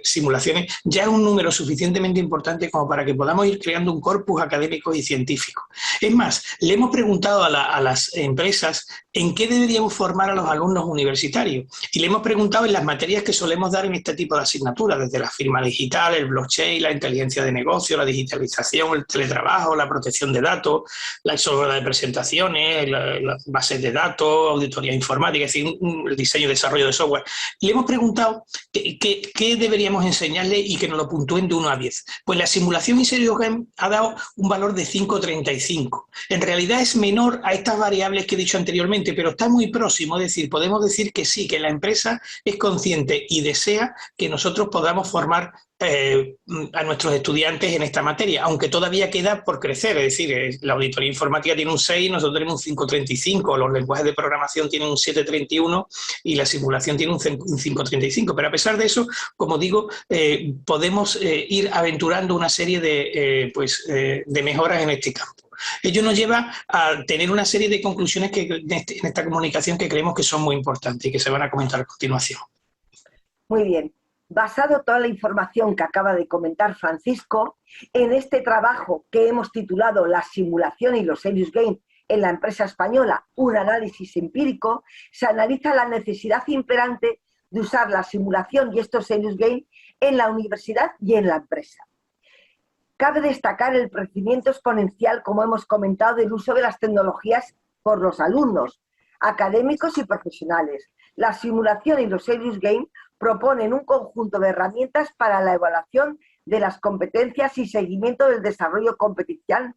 simulaciones ya es un número suficientemente importante como para que podamos ir creando un corpus académico y científico. Es más, le hemos preguntado a las empresas en qué deberíamos formar a los alumnos universitarios y le hemos preguntado en las materias que solemos dar en este tipo de asignaturas, desde la firma digital, el blockchain, la inteligencia de negocio, la digitalización, el teletrabajo, la protección de datos, la software de presentaciones, las bases de datos, auditoría informática, es decir, el diseño y desarrollo de software. Le hemos preguntado qué deberíamos enseñarle y que nos lo puntúen de 1 a 10. Pues la simulación y Serious Game ha dado un valor de 5,35. En realidad es menor a estas variables que he dicho anteriormente, pero está muy próximo, es decir, podemos decir que sí, que la empresa es consciente y desea que nosotros podamos formar a nuestros estudiantes en esta materia, aunque todavía queda por crecer, es decir, la auditoría informática tiene un 6, nosotros tenemos un 5,35, los lenguajes de programación tienen un 7,31 y la simulación tiene un 5,35, pero a pesar de eso, como digo, podemos ir aventurando una serie de mejoras en este campo. Ello nos lleva a tener una serie de conclusiones en esta comunicación que creemos que son muy importantes y que se van a comentar a continuación. Muy bien. Basado toda la información que acaba de comentar Francisco, en este trabajo que hemos titulado La simulación y los Serious Game en la empresa española, un análisis empírico, se analiza la necesidad imperante de usar la simulación y estos Serious Game en la universidad y en la empresa. Cabe destacar el crecimiento exponencial, como hemos comentado, del uso de las tecnologías por los alumnos, académicos y profesionales. La simulación y los Serious Game proponen un conjunto de herramientas para la evaluación de las competencias y seguimiento del desarrollo competencial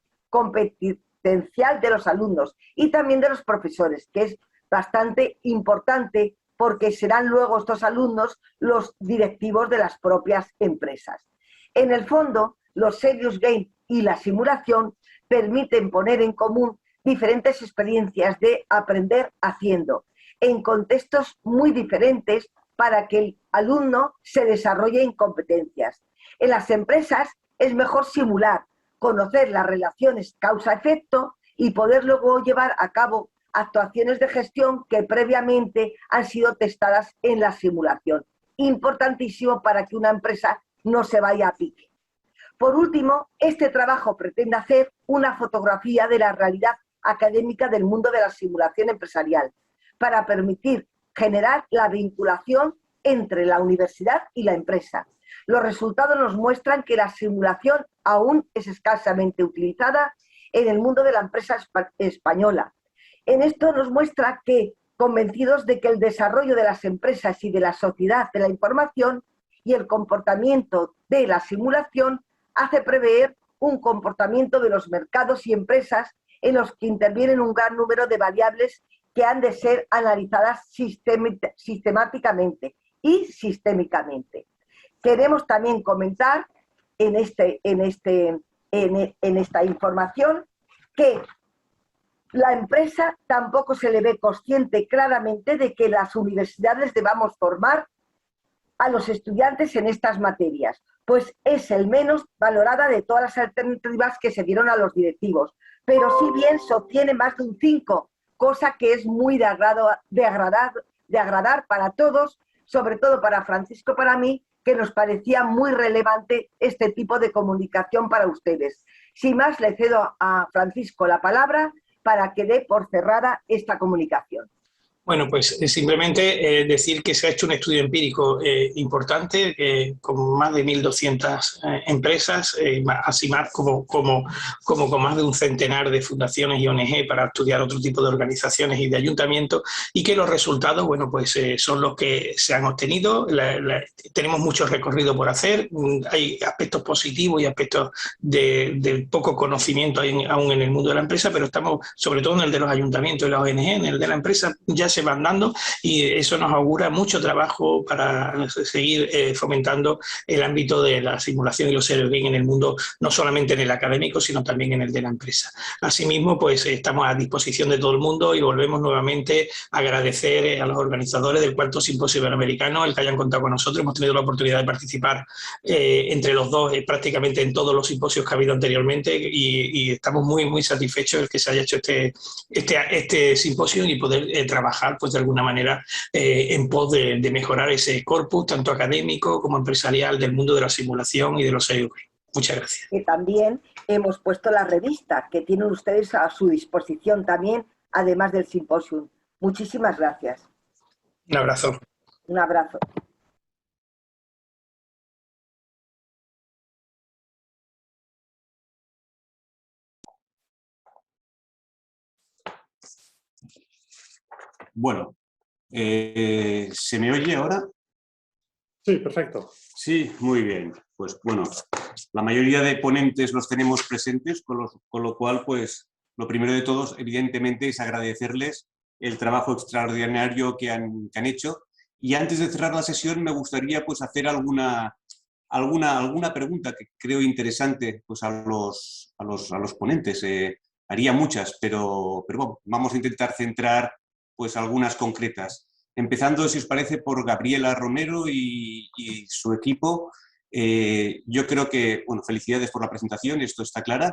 de los alumnos y también de los profesores, que es bastante importante porque serán luego estos alumnos los directivos de las propias empresas. En el fondo, los Serious Game y la simulación permiten poner en común diferentes experiencias de aprender haciendo, en contextos muy diferentes para que el alumno se desarrolle en competencias. En las empresas es mejor simular, conocer las relaciones causa-efecto y poder luego llevar a cabo actuaciones de gestión que previamente han sido testadas en la simulación. Importantísimo para que una empresa no se vaya a pique. Por último, este trabajo pretende hacer una fotografía de la realidad académica del mundo de la simulación empresarial para permitir generar la vinculación entre la universidad y la empresa. Los resultados nos muestran que la simulación aún es escasamente utilizada en el mundo de la empresa española. En esto nos muestra que, convencidos de que el desarrollo de las empresas y de la sociedad de la información y el comportamiento de la simulación hace prever un comportamiento de los mercados y empresas en los que intervienen un gran número de variables que han de ser analizadas sistemáticamente y sistémicamente. Queremos también comentar en esta información que la empresa tampoco se le ve consciente claramente de que las universidades debamos formar a los estudiantes en estas materias, pues es el menos valorada de todas las alternativas que se dieron a los directivos, pero si bien se obtiene más de un 5, cosa que es muy de agradar para todos, sobre todo para Francisco, para mí, que nos parecía muy relevante este tipo de comunicación para ustedes. Sin más, le cedo a Francisco la palabra para que dé por cerrada esta comunicación. Bueno, pues simplemente decir que se ha hecho un estudio empírico importante con más de 1.200 empresas, así más como con más de un centenar de fundaciones y ONG para estudiar otro tipo de organizaciones y de ayuntamientos, y que los resultados, bueno, pues son los que se han obtenido. Tenemos mucho recorrido por hacer, hay aspectos positivos y aspectos de poco conocimiento aún en el mundo de la empresa, pero estamos sobre todo en el de los ayuntamientos y las ONG. En el de la empresa ya se van dando y eso nos augura mucho trabajo para seguir fomentando el ámbito de la simulación y los serious games en el mundo, no solamente en el académico, sino también en el de la empresa. Asimismo, pues estamos a disposición de todo el mundo y volvemos nuevamente a agradecer a los organizadores del Cuarto Simposio Iberoamericano el que hayan contado con nosotros. Hemos tenido la oportunidad de participar entre los dos prácticamente en todos los simposios que ha habido anteriormente y estamos muy satisfechos de que se haya hecho este simposio y poder trabajar pues de alguna manera en pos de mejorar ese corpus tanto académico como empresarial del mundo de la simulación y de los serious games. Muchas gracias. Que también hemos puesto la revista que tienen ustedes a su disposición también, además del simposio. Muchísimas gracias. Un abrazo. Un abrazo. Bueno, ¿se me oye ahora? Sí, perfecto. Sí, muy bien. Pues bueno, la mayoría de ponentes los tenemos presentes, con lo cual, pues lo primero de todos, evidentemente, es agradecerles el trabajo extraordinario que han hecho. Y antes de cerrar la sesión, me gustaría pues hacer alguna pregunta que creo interesante pues, a los ponentes. Haría muchas, pero bueno, vamos a intentar centrar pues algunas concretas. Empezando, si os parece, por Gabriela Romero y su equipo. Yo creo que, bueno, felicidades por la presentación, esto está clara.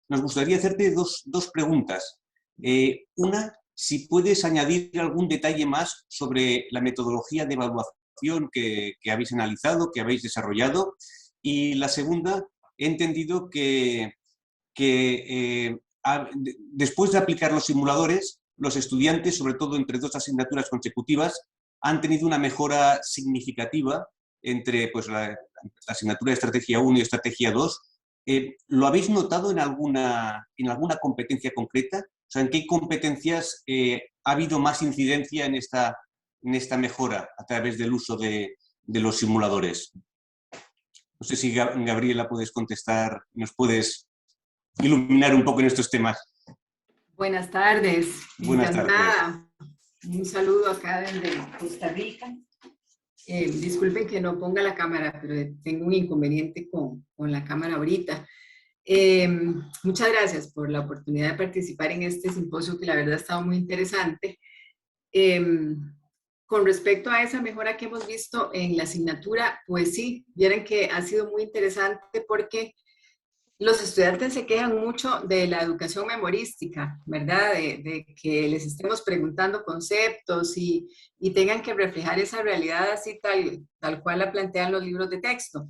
Nos gustaría hacerte dos preguntas. Una, si puedes añadir algún detalle más sobre la metodología de evaluación que habéis analizado, que habéis desarrollado. Y la segunda, he entendido que después de aplicar los simuladores, los estudiantes, sobre todo entre 2 asignaturas consecutivas, han tenido una mejora significativa entre pues, la asignatura de Estrategia 1 y Estrategia 2. ¿Lo habéis notado en alguna competencia concreta? O sea, ¿en qué competencias ha habido más incidencia en esta mejora a través del uso de los simuladores? No sé si Gabriela puedes contestar, nos puedes iluminar un poco en estos temas. Buenas tardes. Buenas tardes. Un saludo acá desde Costa Rica. Disculpen que no ponga la cámara, pero tengo un inconveniente con la cámara ahorita. Muchas gracias por la oportunidad de participar en este simposio que la verdad ha estado muy interesante. Con respecto a esa mejora que hemos visto en la asignatura, pues sí, vieron que ha sido muy interesante porque los estudiantes se quejan mucho de la educación memorística, ¿verdad? De que les estemos preguntando conceptos y tengan que reflejar esa realidad así tal cual la plantean los libros de texto.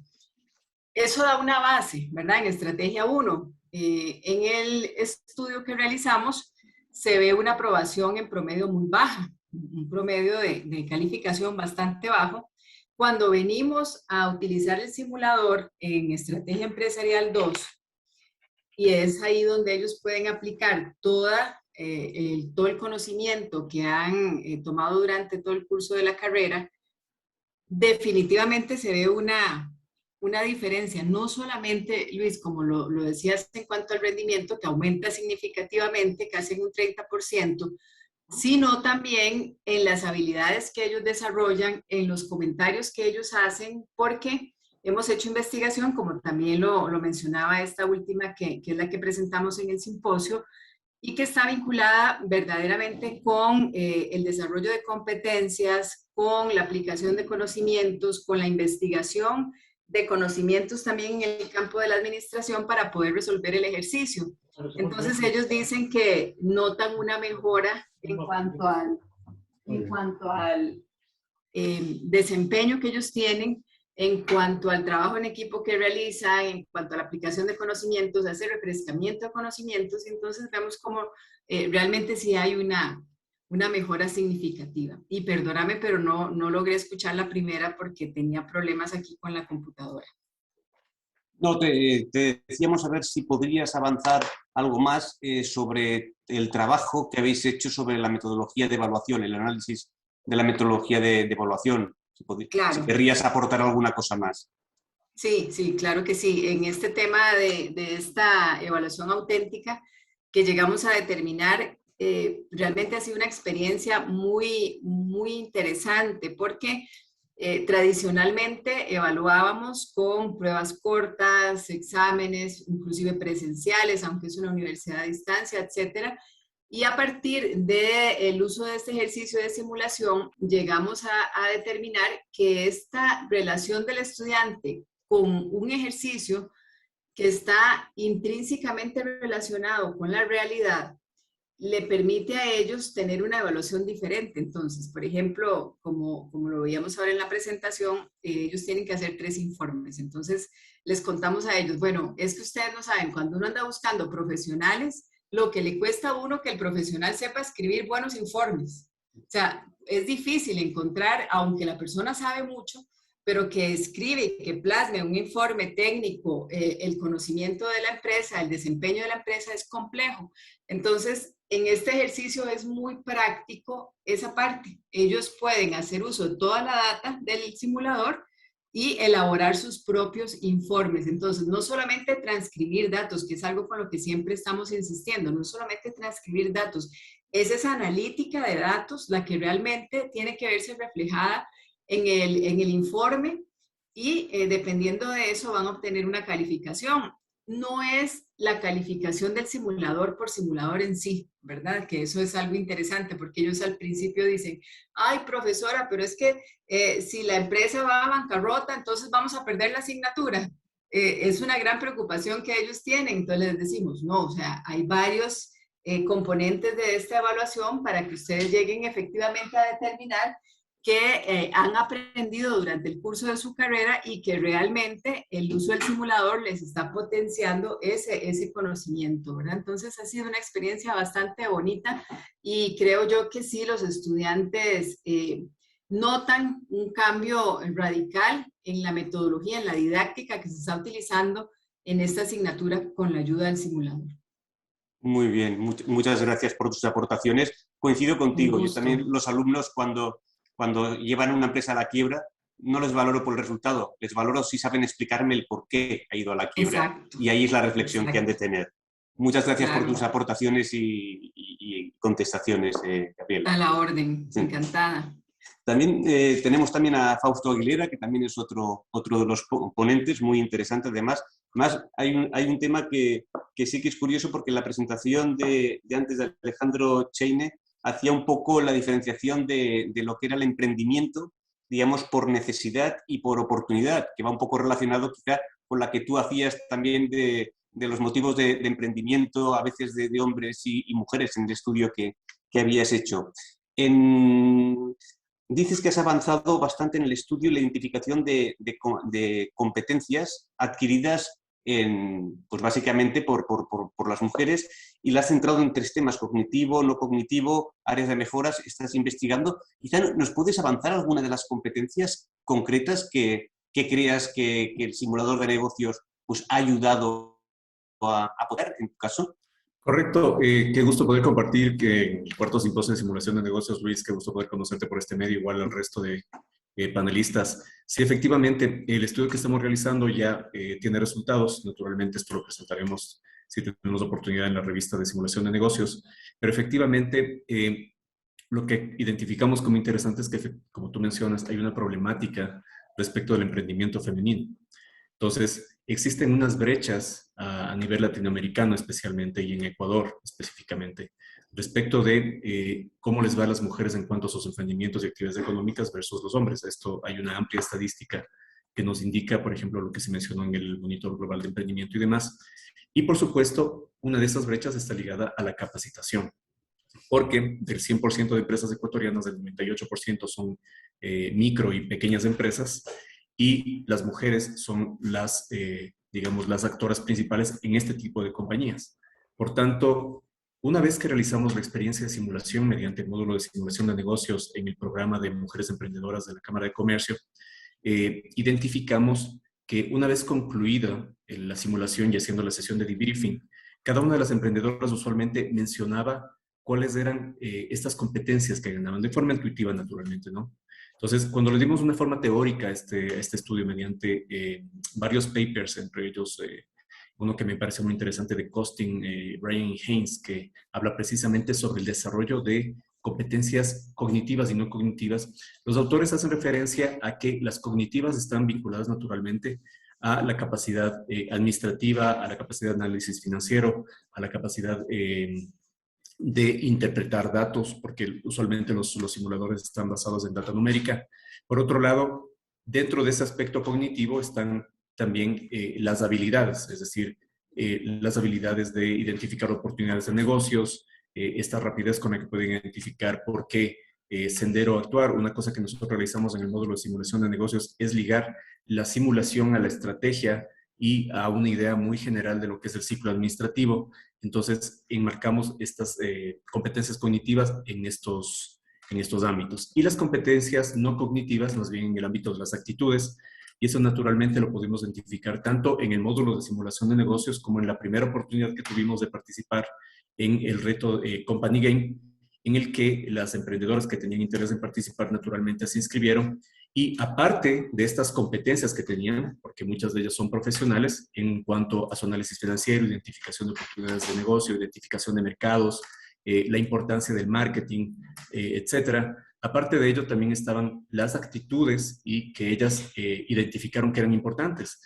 Eso da una base, ¿verdad? En Estrategia 1. En el estudio que realizamos se ve una aprobación en promedio muy baja, un promedio de calificación bastante bajo. Cuando venimos a utilizar el simulador en Estrategia Empresarial 2, y es ahí donde ellos pueden aplicar todo el conocimiento que han tomado durante todo el curso de la carrera, definitivamente se ve una diferencia, no solamente, Luis, como lo decías en cuanto al rendimiento, que aumenta significativamente, casi en un 30%, sino también en las habilidades que ellos desarrollan, en los comentarios que ellos hacen, porque hemos hecho investigación, como también lo mencionaba esta última, que es la que presentamos en el simposio, y que está vinculada verdaderamente con el desarrollo de competencias, con la aplicación de conocimientos, con la investigación de conocimientos también en el campo de la administración para poder resolver el ejercicio. Entonces ellos dicen que notan una mejora en cuanto al desempeño que ellos tienen, en cuanto al trabajo en equipo que realizan, en cuanto a la aplicación de conocimientos, ese refrescamiento de conocimientos, y entonces vemos como realmente sí hay una mejora significativa. Y perdóname, pero no logré escuchar la primera porque tenía problemas aquí con la computadora. No, te decíamos a ver si podrías avanzar algo más sobre el trabajo que habéis hecho sobre la metodología de evaluación, el análisis de la metodología de evaluación. Claro. Si querrías aportar alguna cosa más. Sí, claro que sí. En este tema de esta evaluación auténtica, que llegamos a determinar realmente ha sido una experiencia muy, muy interesante porque tradicionalmente evaluábamos con pruebas cortas, exámenes, inclusive presenciales, aunque es una universidad a distancia, etcétera. Y a partir del uso de este ejercicio de simulación, llegamos a determinar que esta relación del estudiante con un ejercicio que está intrínsecamente relacionado con la realidad, le permite a ellos tener una evaluación diferente. Entonces, por ejemplo, como lo veíamos ahora en la presentación, ellos tienen que hacer 3 informes. Entonces, les contamos a ellos, bueno, es que ustedes no saben, cuando uno anda buscando profesionales, lo que le cuesta a uno que el profesional sepa escribir buenos informes. O sea, es difícil encontrar, aunque la persona sabe mucho, pero que escribe, que plasme un informe técnico, el conocimiento de la empresa, el desempeño de la empresa es complejo. Entonces, en este ejercicio es muy práctico esa parte. Ellos pueden hacer uso de toda la data del simulador y elaborar sus propios informes. Entonces, no solamente transcribir datos, que es algo con lo que siempre estamos insistiendo, no solamente transcribir datos, es esa analítica de datos la que realmente tiene que verse reflejada en el informe y dependiendo de eso van a obtener una calificación. No es la calificación del simulador por simulador en sí, ¿verdad? Que eso es algo interesante porque ellos al principio dicen, ay, profesora, pero es que si la empresa va a bancarrota, entonces vamos a perder la asignatura. Es una gran preocupación que ellos tienen, entonces les decimos, no, o sea, hay varios componentes de esta evaluación para que ustedes lleguen efectivamente a determinar que han aprendido durante el curso de su carrera y que realmente el uso del simulador les está potenciando ese conocimiento, ¿verdad? Entonces ha sido una experiencia bastante bonita y creo yo que sí, los estudiantes notan un cambio radical en la metodología, en la didáctica que se está utilizando en esta asignatura con la ayuda del simulador. Muy bien, muchas gracias por tus aportaciones. Coincido contigo, yo también los alumnos cuando llevan una empresa a la quiebra, no les valoro por el resultado, les valoro si saben explicarme el por qué ha ido a la quiebra. Exacto. Y ahí es la reflexión que han de tener. Muchas gracias por tus aportaciones y contestaciones, Gabriela. A la orden, encantada. También tenemos también a Fausto Aguilera, que también es otro de los ponentes, muy interesante además. Además, hay un tema que sí que es curioso porque en la presentación de antes de Alejandro Cheine hacía un poco la diferenciación de lo que era el emprendimiento, digamos, por necesidad y por oportunidad, que va un poco relacionado quizá con la que tú hacías también de los motivos de emprendimiento, a veces de hombres y mujeres en el estudio que habías hecho. Dices que has avanzado bastante en el estudio y la identificación de competencias adquiridas pues básicamente por las mujeres y la has centrado en 3 temas, cognitivo, no cognitivo, áreas de mejoras, estás investigando. Quizá nos puedes avanzar alguna de las competencias concretas que creas que el simulador de negocios pues, ha ayudado a poder, en tu caso. Correcto, qué gusto poder compartir que en el 4º simposio de simulación de negocios, Luis, qué gusto poder conocerte por este medio, igual al resto de panelistas. Sí, efectivamente, el estudio que estamos realizando ya tiene resultados, naturalmente esto lo presentaremos si tenemos oportunidad en la revista de simulación de negocios, pero efectivamente lo que identificamos como interesante es que, como tú mencionas, hay una problemática respecto del emprendimiento femenino. Entonces, existen unas brechas a nivel latinoamericano especialmente y en Ecuador específicamente respecto de cómo les va a las mujeres en cuanto a sus emprendimientos y actividades económicas versus los hombres. Esto hay una amplia estadística que nos indica, por ejemplo, lo que se mencionó en el Monitor Global de Emprendimiento y demás. Y, por supuesto, una de esas brechas está ligada a la capacitación, porque del 100% de empresas ecuatorianas, el 98% son micro y pequeñas empresas, y las mujeres son las, digamos, las actoras principales en este tipo de compañías. Por tanto, una vez que realizamos la experiencia de simulación mediante el módulo de simulación de negocios en el programa de Mujeres Emprendedoras de la Cámara de Comercio, identificamos que una vez concluida la simulación y haciendo la sesión de debriefing, cada una de las emprendedoras usualmente mencionaba cuáles eran estas competencias que ganaban de forma intuitiva, naturalmente, ¿no? Entonces, cuando le dimos una forma teórica a este estudio mediante varios papers, entre ellos uno que me parece muy interesante de Costin, Brian y Haynes, que habla precisamente sobre el desarrollo de competencias cognitivas y no cognitivas. Los autores hacen referencia a que las cognitivas están vinculadas naturalmente a la capacidad administrativa, a la capacidad de análisis financiero, a la capacidad de interpretar datos, porque usualmente los simuladores están basados en data numérica. Por otro lado, dentro de ese aspecto cognitivo están también las habilidades, es decir, las habilidades de identificar oportunidades de negocios, esta rapidez con la que pueden identificar por qué sendero actuar. Una cosa que nosotros realizamos en el módulo de simulación de negocios es ligar la simulación a la estrategia y a una idea muy general de lo que es el ciclo administrativo. Entonces, enmarcamos estas competencias cognitivas en estos ámbitos. Y las competencias no cognitivas, más bien en el ámbito de las actitudes, y eso naturalmente lo pudimos identificar tanto en el módulo de simulación de negocios como en la primera oportunidad que tuvimos de participar en el reto Company Game, en el que las emprendedoras que tenían interés en participar naturalmente se inscribieron. Y aparte de estas competencias que tenían, porque muchas de ellas son profesionales en cuanto a su análisis financiero, identificación de oportunidades de negocio, identificación de mercados, la importancia del marketing, etcétera. Aparte de ello, también estaban las actitudes y que ellas identificaron que eran importantes.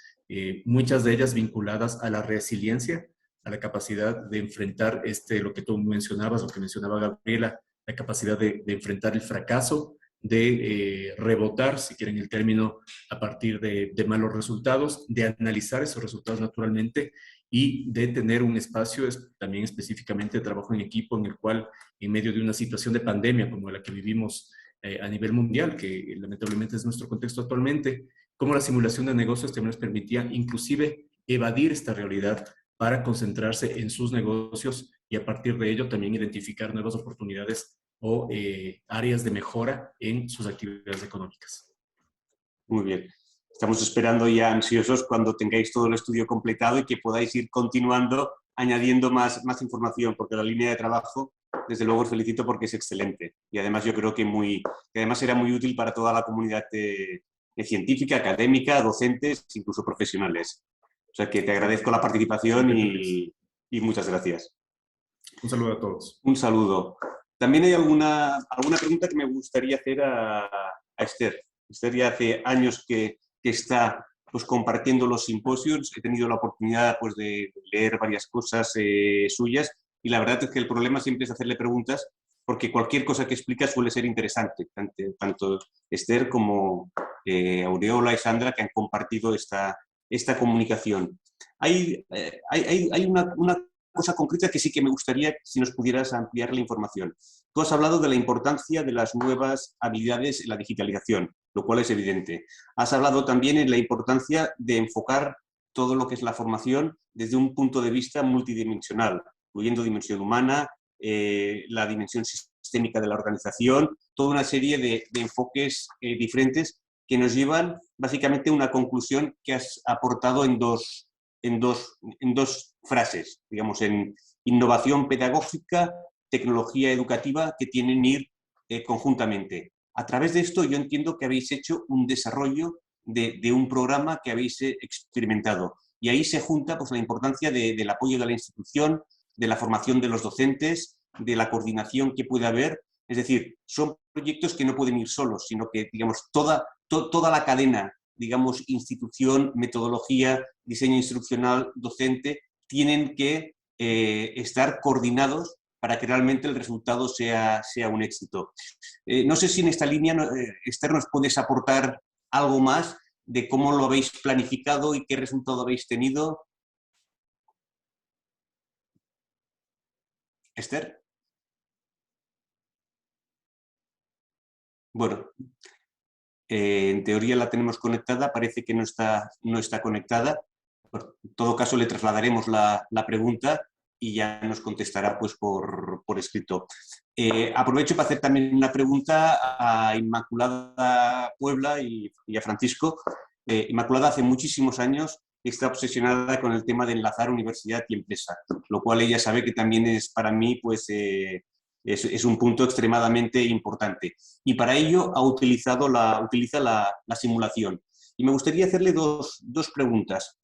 Muchas de ellas vinculadas a la resiliencia, a la capacidad de enfrentar lo que tú mencionabas, lo que mencionaba Gabriela, la capacidad de enfrentar el fracaso, de rebotar, si quieren el término, a partir de malos resultados, de analizar esos resultados naturalmente y de tener un espacio también específicamente de trabajo en equipo en el cual, en medio de una situación de pandemia como la que vivimos a nivel mundial, que lamentablemente es nuestro contexto actualmente, como la simulación de negocios también nos permitía inclusive evadir esta realidad para concentrarse en sus negocios y a partir de ello también identificar nuevas oportunidades o áreas de mejora en sus actividades económicas. Muy bien. Estamos esperando ya ansiosos cuando tengáis todo el estudio completado y que podáis ir continuando añadiendo más información, porque la línea de trabajo, desde luego os felicito porque es excelente. Y además yo creo que además será muy útil para toda la comunidad científica, académica, docentes, incluso profesionales. O sea que te agradezco la participación y muchas gracias. Un saludo a todos. Un saludo. También hay alguna pregunta que me gustaría hacer a Esther. Esther ya hace años que está pues, compartiendo los simposios. He tenido la oportunidad pues, de leer varias cosas suyas y la verdad es que el problema siempre es hacerle preguntas porque cualquier cosa que explica suele ser interesante. Tanto Esther como Aureola y Sandra que han compartido esta comunicación. Hay una cosa concreta que sí que me gustaría si nos pudieras ampliar la información. Tú has hablado de la importancia de las nuevas habilidades en la digitalización, lo cual es evidente. Has hablado también de la importancia de enfocar todo lo que es la formación desde un punto de vista multidimensional, incluyendo dimensión humana, la dimensión sistémica de la organización, toda una serie de enfoques diferentes que nos llevan básicamente a una conclusión que has aportado en dos frases, digamos, en innovación pedagógica, tecnología educativa, que tienen que ir conjuntamente. A través de esto yo entiendo que habéis hecho un desarrollo de un programa que habéis experimentado y ahí se junta pues, la importancia del apoyo de la institución, de la formación de los docentes, de la coordinación que puede haber. Es decir, son proyectos que no pueden ir solos, sino que, digamos, toda la cadena, digamos, institución, metodología, diseño instruccional, docente, tienen que estar coordinados para que realmente el resultado sea un éxito. No sé si en esta línea, Esther, nos puedes aportar algo más de cómo lo habéis planificado y qué resultado habéis tenido. Esther. Bueno, en teoría la tenemos conectada, parece que no está conectada. En todo caso, le trasladaremos la pregunta y ya nos contestará pues, por escrito. Aprovecho para hacer también una pregunta a Inmaculada Puebla y a Francisco. Inmaculada hace muchísimos años está obsesionada con el tema de enlazar universidad y empresa, lo cual ella sabe que también es para mí pues, es un punto extremadamente importante. Y para ello utiliza la simulación. Y me gustaría hacerle dos preguntas.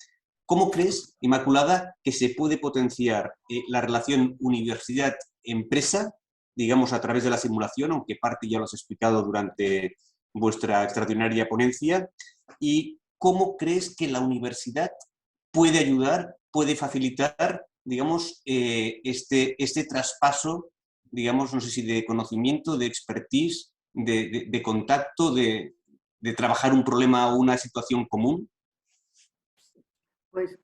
¿Cómo crees, Inmaculada, que se puede potenciar la relación universidad-empresa, digamos, a través de la simulación, aunque parte ya lo has explicado durante vuestra extraordinaria ponencia? ¿Y cómo crees que la universidad puede ayudar, puede facilitar, digamos, este traspaso, digamos, no sé si de conocimiento, de expertise, de contacto, de trabajar un problema o una situación común? Pues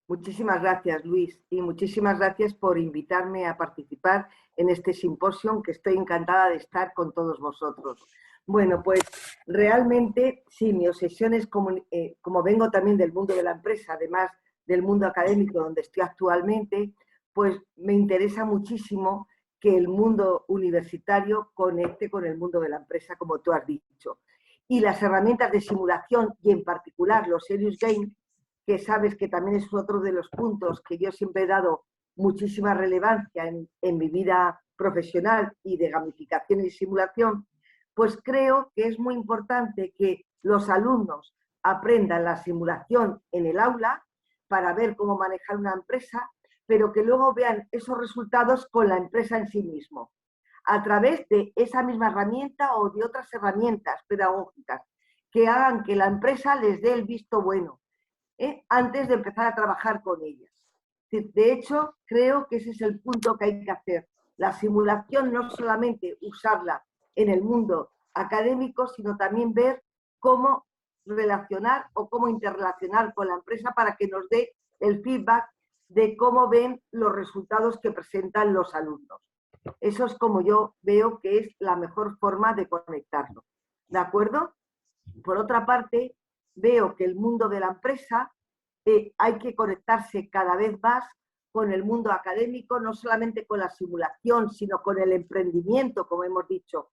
muchísimas gracias, Luis, y muchísimas gracias por invitarme a participar en este simposio, que estoy encantada de estar con todos vosotros. Bueno, pues realmente sí, mi obsesión es, como vengo también del mundo de la empresa, además del mundo académico donde estoy actualmente, pues me interesa muchísimo que el mundo universitario conecte con el mundo de la empresa, como tú has dicho. Y las herramientas de simulación, y en particular los Serious Games, que sabes que también es otro de los puntos que yo siempre he dado muchísima relevancia en mi vida profesional y de gamificación y simulación, pues creo que es muy importante que los alumnos aprendan la simulación en el aula para ver cómo manejar una empresa, pero que luego vean esos resultados con la empresa en sí mismo, a través de esa misma herramienta o de otras herramientas pedagógicas que hagan que la empresa les dé el visto bueno, antes de empezar a trabajar con ellas. De hecho, creo que ese es el punto que hay que hacer. La simulación no solamente usarla en el mundo académico, sino también ver cómo relacionar o cómo interrelacionar con la empresa para que nos dé el feedback de cómo ven los resultados que presentan los alumnos. Eso es como yo veo que es la mejor forma de conectarlo. ¿De acuerdo? Por otra parte, veo que el mundo de la empresa hay que conectarse cada vez más con el mundo académico, no solamente con la simulación, sino con el emprendimiento, como hemos dicho.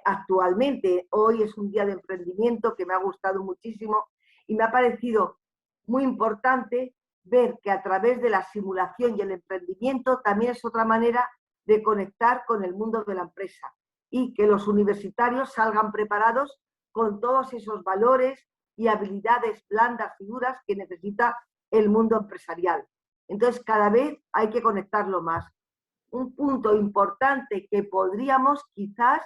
Actualmente, hoy es un día de emprendimiento que me ha gustado muchísimo y me ha parecido muy importante ver que a través de la simulación y el emprendimiento también es otra manera de conectar con el mundo de la empresa y que los universitarios salgan preparados con todos esos valores y habilidades blandas y duras que necesita el mundo empresarial. Entonces, cada vez hay que conectarlo más. Un punto importante que podríamos quizás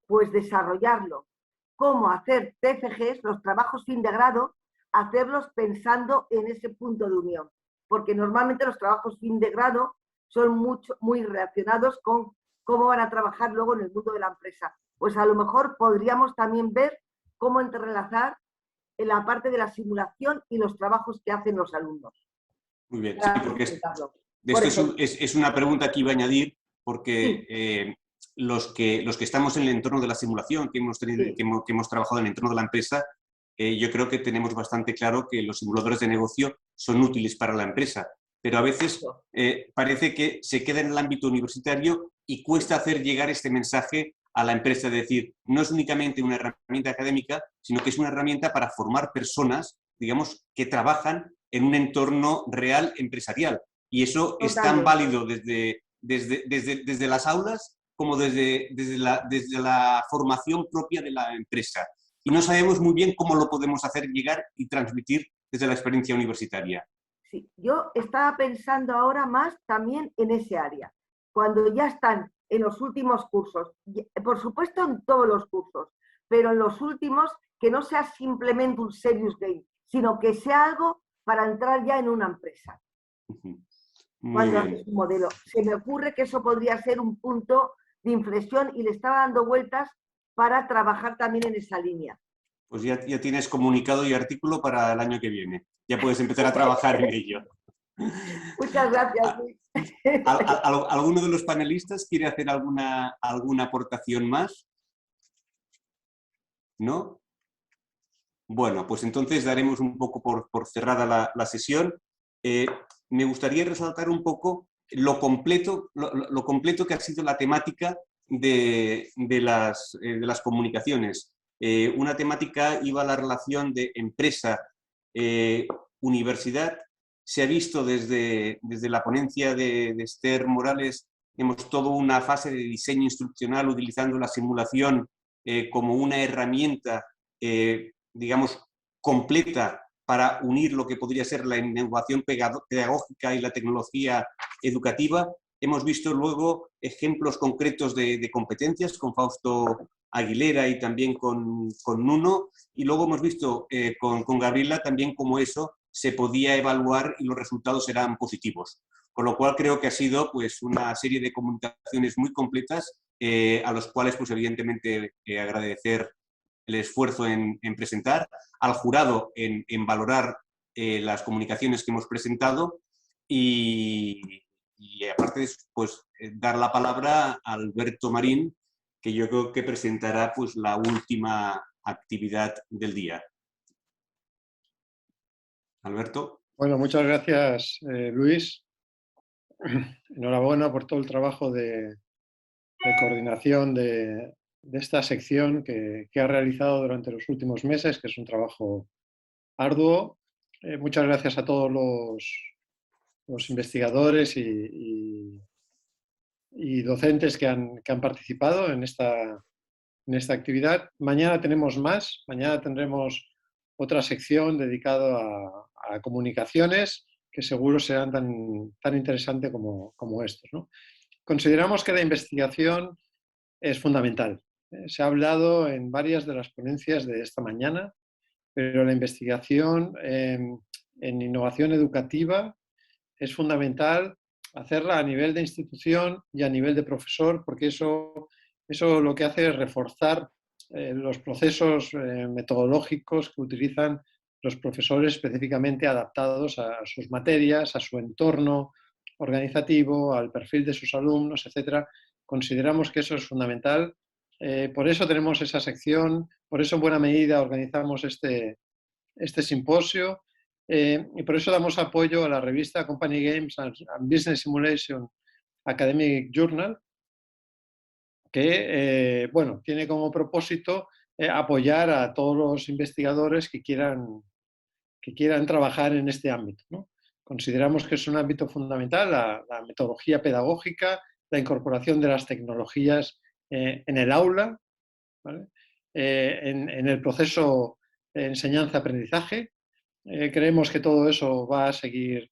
pues desarrollarlo, cómo hacer TFGs, los trabajos fin de grado, hacerlos pensando en ese punto de unión, porque normalmente los trabajos fin de grado son muy relacionados con cómo van a trabajar luego en el mundo de la empresa. Pues a lo mejor podríamos también ver cómo entrelazar en la parte de la simulación y los trabajos que hacen los alumnos. Muy bien, sí, porque es una pregunta que iba a añadir, porque sí. Los que estamos en el entorno de la simulación, que hemos trabajado en el entorno de la empresa, yo creo que tenemos bastante claro que los simuladores de negocio son útiles para la empresa, pero a veces parece que se queda en el ámbito universitario y cuesta hacer llegar este mensaje a la empresa, es decir, no es únicamente una herramienta académica, sino que es una herramienta para formar personas, digamos, que trabajan en un entorno real empresarial. Y eso es tan válido desde las aulas como desde la formación propia de la empresa. Y no sabemos muy bien cómo lo podemos hacer llegar y transmitir desde la experiencia universitaria. Sí, yo estaba pensando ahora más también en ese área, cuando ya están en los últimos cursos, por supuesto en todos los cursos, pero en los últimos que no sea simplemente un serious game, sino que sea algo para entrar ya en una empresa. Cuando haces un modelo, se me ocurre que eso podría ser un punto de inflexión y le estaba dando vueltas para trabajar también en esa línea. Pues ya tienes comunicado y artículo para el año que viene. Ya puedes empezar a trabajar en ello. Muchas gracias, Luis. ¿Alguno de los panelistas quiere hacer alguna aportación más? ¿No? Bueno, pues entonces daremos un poco por cerrada la sesión. Me gustaría resaltar un poco lo completo que ha sido la temática de las comunicaciones. Una temática iba a la relación de empresa-universidad. Se ha visto desde la ponencia de Esther Morales, toda una fase de diseño instruccional utilizando la simulación como una herramienta, digamos, completa para unir lo que podría ser la innovación pedagógica y la tecnología educativa. Hemos visto luego ejemplos concretos de competencias con Fausto Aguilera y también con Nuno, y luego hemos visto con Gabriela también cómo eso se podía evaluar y los resultados eran positivos. Con lo cual creo que ha sido pues, una serie de comunicaciones muy completas a los cuales pues, evidentemente agradecer el esfuerzo en presentar, al jurado en valorar las comunicaciones que hemos presentado y aparte pues, dar la palabra a Alberto Marín, que yo creo que presentará pues, la última actividad del día. Alberto. Bueno, muchas gracias, Luis. Enhorabuena por todo el trabajo de coordinación de esta sección que ha realizado durante los últimos meses, que es un trabajo arduo. Muchas gracias a todos los investigadores y docentes que han participado en esta actividad. Mañana tenemos más. Mañana tendremos otra sección dedicada a comunicaciones que seguro serán tan interesantes como estos, ¿no? Consideramos que la investigación es fundamental. Se ha hablado en varias de las ponencias de esta mañana, pero la investigación en innovación educativa es fundamental hacerla a nivel de institución y a nivel de profesor, porque eso lo que hace es reforzar los procesos metodológicos que utilizan los profesores específicamente adaptados a sus materias, a su entorno organizativo, al perfil de sus alumnos, etc. Consideramos que eso es fundamental. Por eso tenemos esa sección, por eso en buena medida organizamos este simposio y por eso damos apoyo a la revista Company Games and Business Simulation Academic Journal, que bueno, tiene como propósito apoyar a todos los investigadores que quieran trabajar en este ámbito, ¿no? Consideramos que es un ámbito fundamental la metodología pedagógica, la incorporación de las tecnologías en el aula, ¿vale? En el proceso de enseñanza-aprendizaje. Creemos que todo eso va a seguir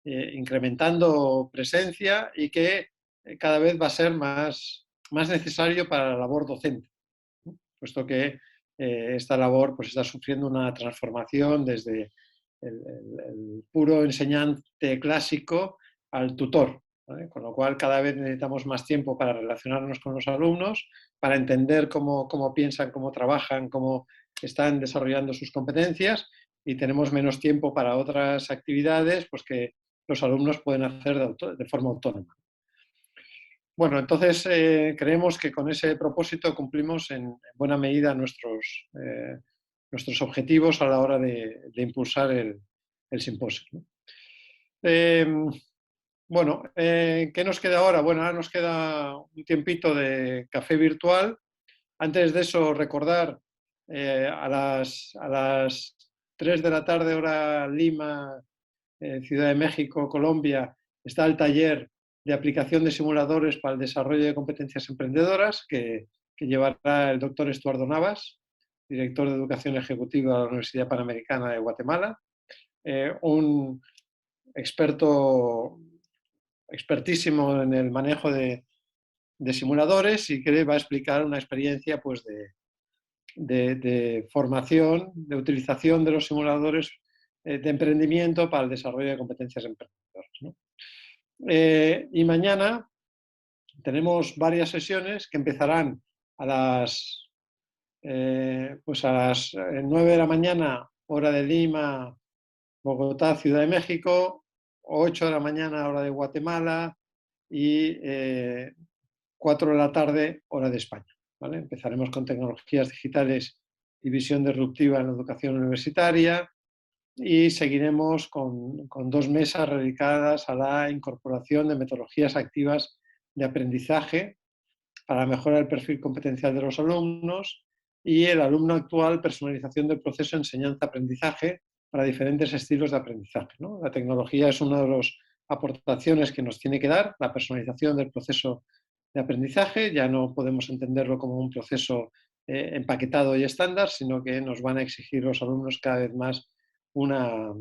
incrementando presencia y que cada vez va a ser más necesario para la labor docente, ¿no? Puesto que esta labor pues, está sufriendo una transformación desde el puro enseñante clásico al tutor, ¿vale? Con lo cual cada vez necesitamos más tiempo para relacionarnos con los alumnos, para entender cómo piensan, cómo trabajan, cómo están desarrollando sus competencias, y tenemos menos tiempo para otras actividades pues, que los alumnos pueden hacer de forma autónoma. Bueno, entonces creemos que con ese propósito cumplimos en buena medida nuestros objetivos a la hora de impulsar el simposio, ¿no? Bueno, ¿qué nos queda ahora? Bueno, ahora nos queda un tiempito de café virtual. Antes de eso, recordar a las 3 de la tarde, hora Lima, Ciudad de México, Colombia, está el taller de aplicación de simuladores para el desarrollo de competencias emprendedoras que llevará el doctor Estuardo Navas, director de Educación Ejecutiva de la Universidad Panamericana de Guatemala, un expertísimo en el manejo de simuladores y que va a explicar una experiencia pues, de formación, de utilización de los simuladores de emprendimiento para el desarrollo de competencias emprendedoras, ¿no? Y mañana tenemos varias sesiones que empezarán a las 9 de la mañana, hora de Lima, Bogotá, Ciudad de México, 8 de la mañana, hora de Guatemala, y 4 de la tarde, hora de España, ¿vale? Empezaremos con tecnologías digitales y visión disruptiva en la educación universitaria, y seguiremos con 2 mesas dedicadas a la incorporación de metodologías activas de aprendizaje para mejorar el perfil competencial de los alumnos, y el alumno actual, personalización del proceso de enseñanza-aprendizaje para diferentes estilos de aprendizaje, ¿no? La tecnología es una de las aportaciones que nos tiene que dar, la personalización del proceso de aprendizaje. Ya no podemos entenderlo como un proceso empaquetado y estándar, sino que nos van a exigir los alumnos cada vez más una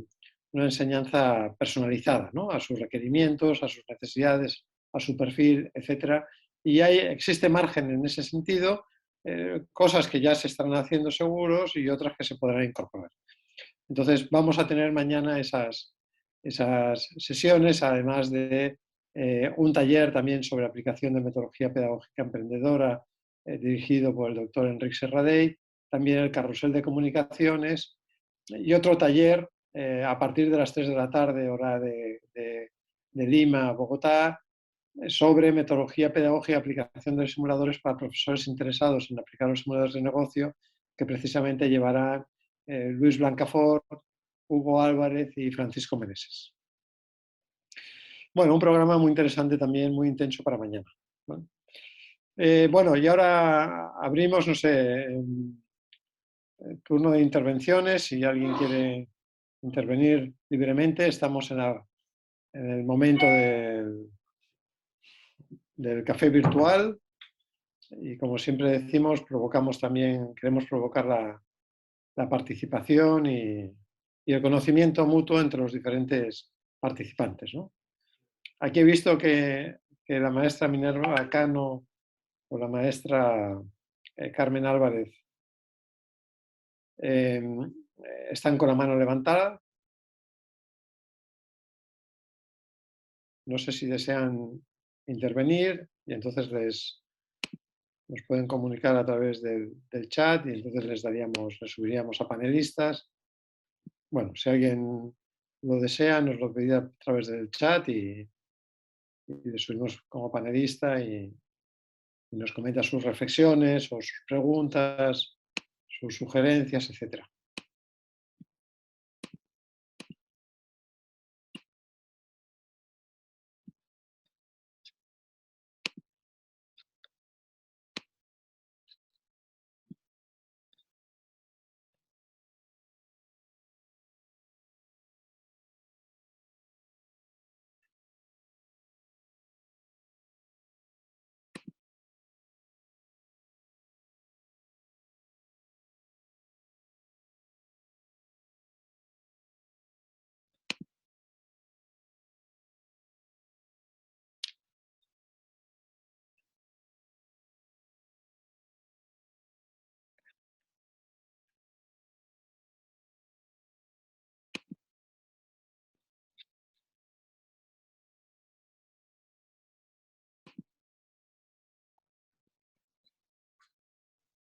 enseñanza personalizada, ¿no? A sus requerimientos, a sus necesidades, a su perfil, etc. Y existe margen en ese sentido, cosas que ya se están haciendo seguros y otras que se podrán incorporar. Entonces vamos a tener mañana esas sesiones, además de un taller también sobre aplicación de metodología pedagógica emprendedora dirigido por el doctor Enric Serradell, también el carrusel de comunicaciones y otro taller a partir de las 3 de la tarde, hora de Lima, Bogotá, sobre metodología pedagógica y aplicación de simuladores para profesores interesados en aplicar los simuladores de negocio, que precisamente llevarán Luis Blancafort, Hugo Álvarez y Francisco Meneses. Bueno, un programa muy interesante también, muy intenso para mañana. Bueno, y ahora abrimos, no sé, el turno de intervenciones. Si alguien quiere intervenir libremente, estamos en el momento del café virtual y, como siempre decimos, queremos provocar la participación y el conocimiento mutuo entre los diferentes participantes, ¿no? Aquí he visto que la maestra Minerva Cano o la maestra Carmen Álvarez están con la mano levantada. No sé si desean intervenir y entonces nos pueden comunicar a través del chat y entonces les subiríamos a panelistas. Bueno, si alguien lo desea, nos lo pedirá a través del chat y le subimos como panelista y nos comenta sus reflexiones o sus preguntas, sus sugerencias, etc.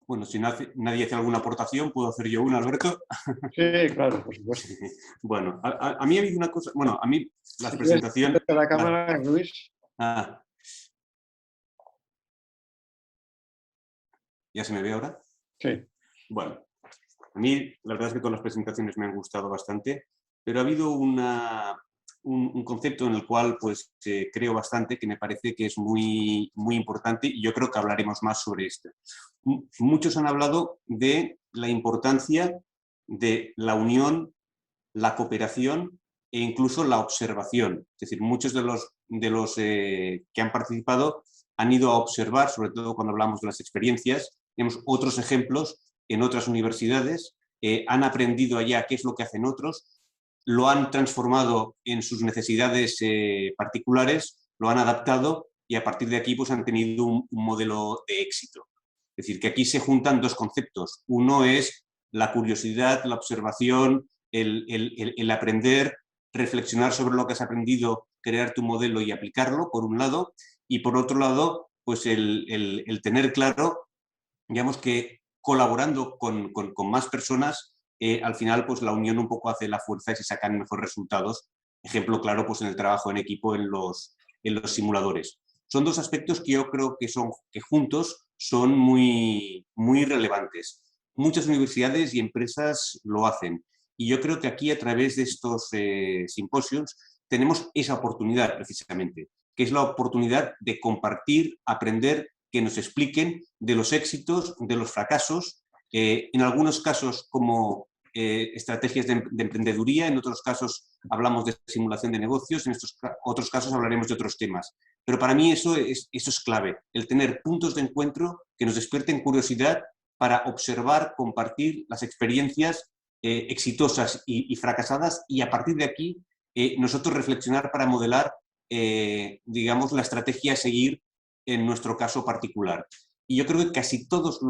Bueno, si nadie hace alguna aportación, ¿puedo hacer yo una, Alberto? Sí, claro, por supuesto. Bueno, a mí ha habido una cosa... Bueno, a mí las si presentaciones... la cámara, Luis. ¿Ya se me ve ahora? Sí. Bueno, a mí la verdad es que todas las presentaciones me han gustado bastante, pero ha habido un concepto en el cual pues creo bastante, que me parece que es muy, muy importante, y yo creo que hablaremos más sobre esto. Muchos han hablado de la importancia de la unión, la cooperación e incluso la observación. Es decir, muchos de los que han participado han ido a observar, sobre todo cuando hablamos de las experiencias, tenemos otros ejemplos en otras universidades, han aprendido allá qué es lo que hacen otros, lo han transformado en sus necesidades particulares, lo han adaptado y a partir de aquí pues, han tenido un modelo de éxito. Es decir, que aquí se juntan dos conceptos. Uno es la curiosidad, la observación, el aprender, reflexionar sobre lo que has aprendido, crear tu modelo y aplicarlo, por un lado, y por otro lado, pues el tener claro, digamos que colaborando con más personas, al final pues la unión un poco hace la fuerza y se sacan mejores resultados. Ejemplo claro pues en el trabajo en equipo en los simuladores. Son dos aspectos que yo creo que juntos son muy, muy relevantes. Muchas universidades y empresas lo hacen y yo creo que aquí a través de estos simposios tenemos esa oportunidad precisamente, que es la oportunidad de compartir, aprender, que nos expliquen de los éxitos, de los fracasos, en algunos casos como estrategias de emprendeduría, en otros casos hablamos de simulación de negocios, en estos otros casos hablaremos de otros temas. Pero para mí eso es clave, el tener puntos de encuentro que nos despierten curiosidad para observar, compartir las experiencias exitosas y fracasadas, y a partir de aquí nosotros reflexionar para modelar, digamos, la estrategia a seguir en nuestro caso particular. Y yo creo que casi todas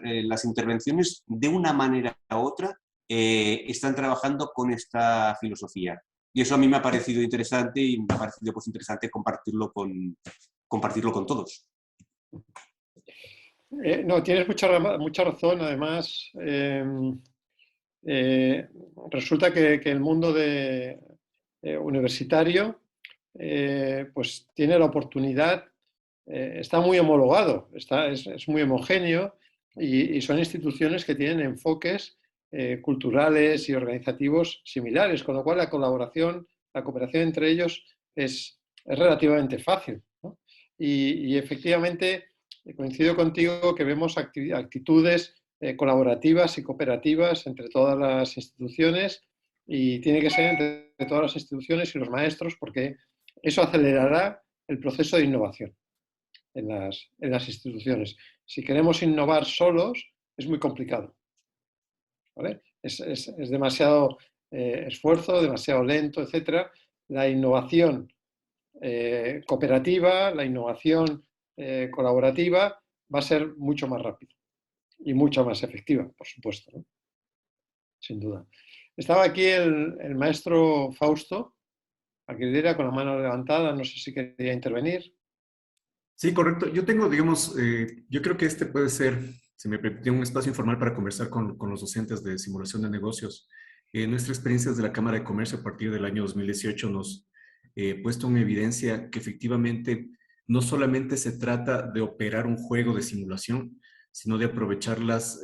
las intervenciones, de una manera u otra, están trabajando con esta filosofía. Y eso a mí me ha parecido interesante y me ha parecido pues, interesante compartirlo con todos. No, tienes mucha razón. Además, resulta que el mundo universitario pues tiene la oportunidad, está muy homologado, es muy homogéneo y son instituciones que tienen enfoques culturales y organizativos similares, con lo cual la cooperación entre ellos es relativamente fácil, ¿no? Y efectivamente coincido contigo que vemos actitudes colaborativas y cooperativas entre todas las instituciones, y tiene que ser entre todas las instituciones y los maestros, porque eso acelerará el proceso de innovación en las instituciones. Si queremos innovar solos, es muy complicado, ¿vale? Es demasiado esfuerzo, demasiado lento, etc. La innovación cooperativa, la innovación colaborativa va a ser mucho más rápida y mucho más efectiva, por supuesto, ¿no? Sin duda. Estaba aquí el maestro Fausto Aguilera con la mano levantada, no sé si quería intervenir. Sí, correcto. Yo tengo, digamos, yo creo que este puede ser, si me permite, un espacio informal para conversar con los docentes de simulación de negocios. Nuestra experiencia desde la Cámara de Comercio a partir del año 2018 nos ha puesto en evidencia que efectivamente no solamente se trata de operar un juego de simulación, sino de aprovechar las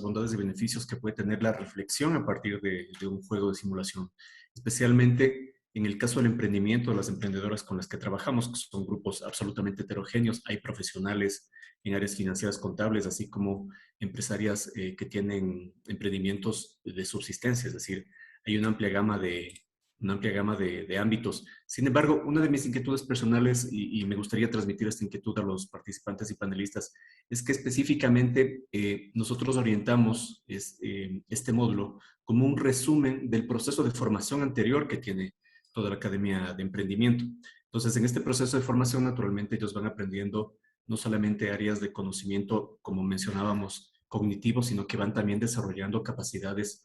bondades y beneficios que puede tener la reflexión a partir de un juego de simulación. Especialmente en el caso del emprendimiento, de las emprendedoras con las que trabajamos, que son grupos absolutamente heterogéneos, hay profesionales en áreas financieras contables, así como empresarias que tienen emprendimientos de subsistencia, es decir, hay una amplia gama de ámbitos. Sin embargo, una de mis inquietudes personales, y me gustaría transmitir esta inquietud a los participantes y panelistas, es que específicamente nosotros orientamos este módulo como un resumen del proceso de formación anterior que tiene toda la Academia de Emprendimiento. Entonces, en este proceso de formación, naturalmente, ellos van aprendiendo no solamente áreas de conocimiento, como mencionábamos, cognitivos, sino que van también desarrollando capacidades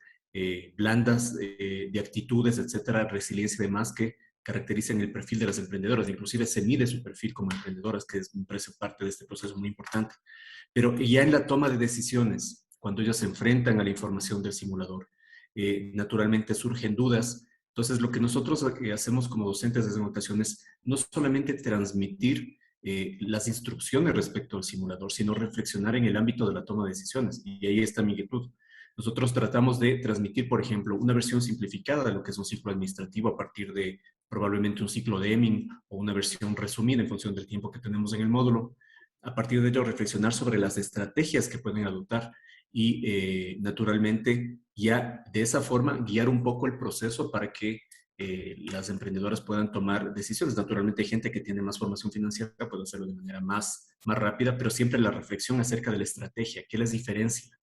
blandas, de actitudes, etcétera, resiliencia y demás, que caracterizan el perfil de las emprendedoras. Inclusive se mide su perfil como emprendedoras, que me parece parte de este proceso muy importante. Pero ya en la toma de decisiones, cuando ellos se enfrentan a la información del simulador, naturalmente surgen dudas. Entonces, lo que nosotros hacemos como docentes desde ocasiones es no solamente transmitir las instrucciones respecto al simulador, sino reflexionar en el ámbito de la toma de decisiones. Y ahí está mi inquietud. Nosotros tratamos de transmitir, por ejemplo, una versión simplificada de lo que es un ciclo administrativo a partir de probablemente un ciclo de Deming o una versión resumida en función del tiempo que tenemos en el módulo. A partir de ello, reflexionar sobre las estrategias que pueden adoptar y, naturalmente, ya de esa forma guiar un poco el proceso para que las emprendedoras puedan tomar decisiones. Naturalmente hay gente que tiene más formación financiera, puede hacerlo de manera más rápida, pero siempre la reflexión acerca de la estrategia, qué les diferencia.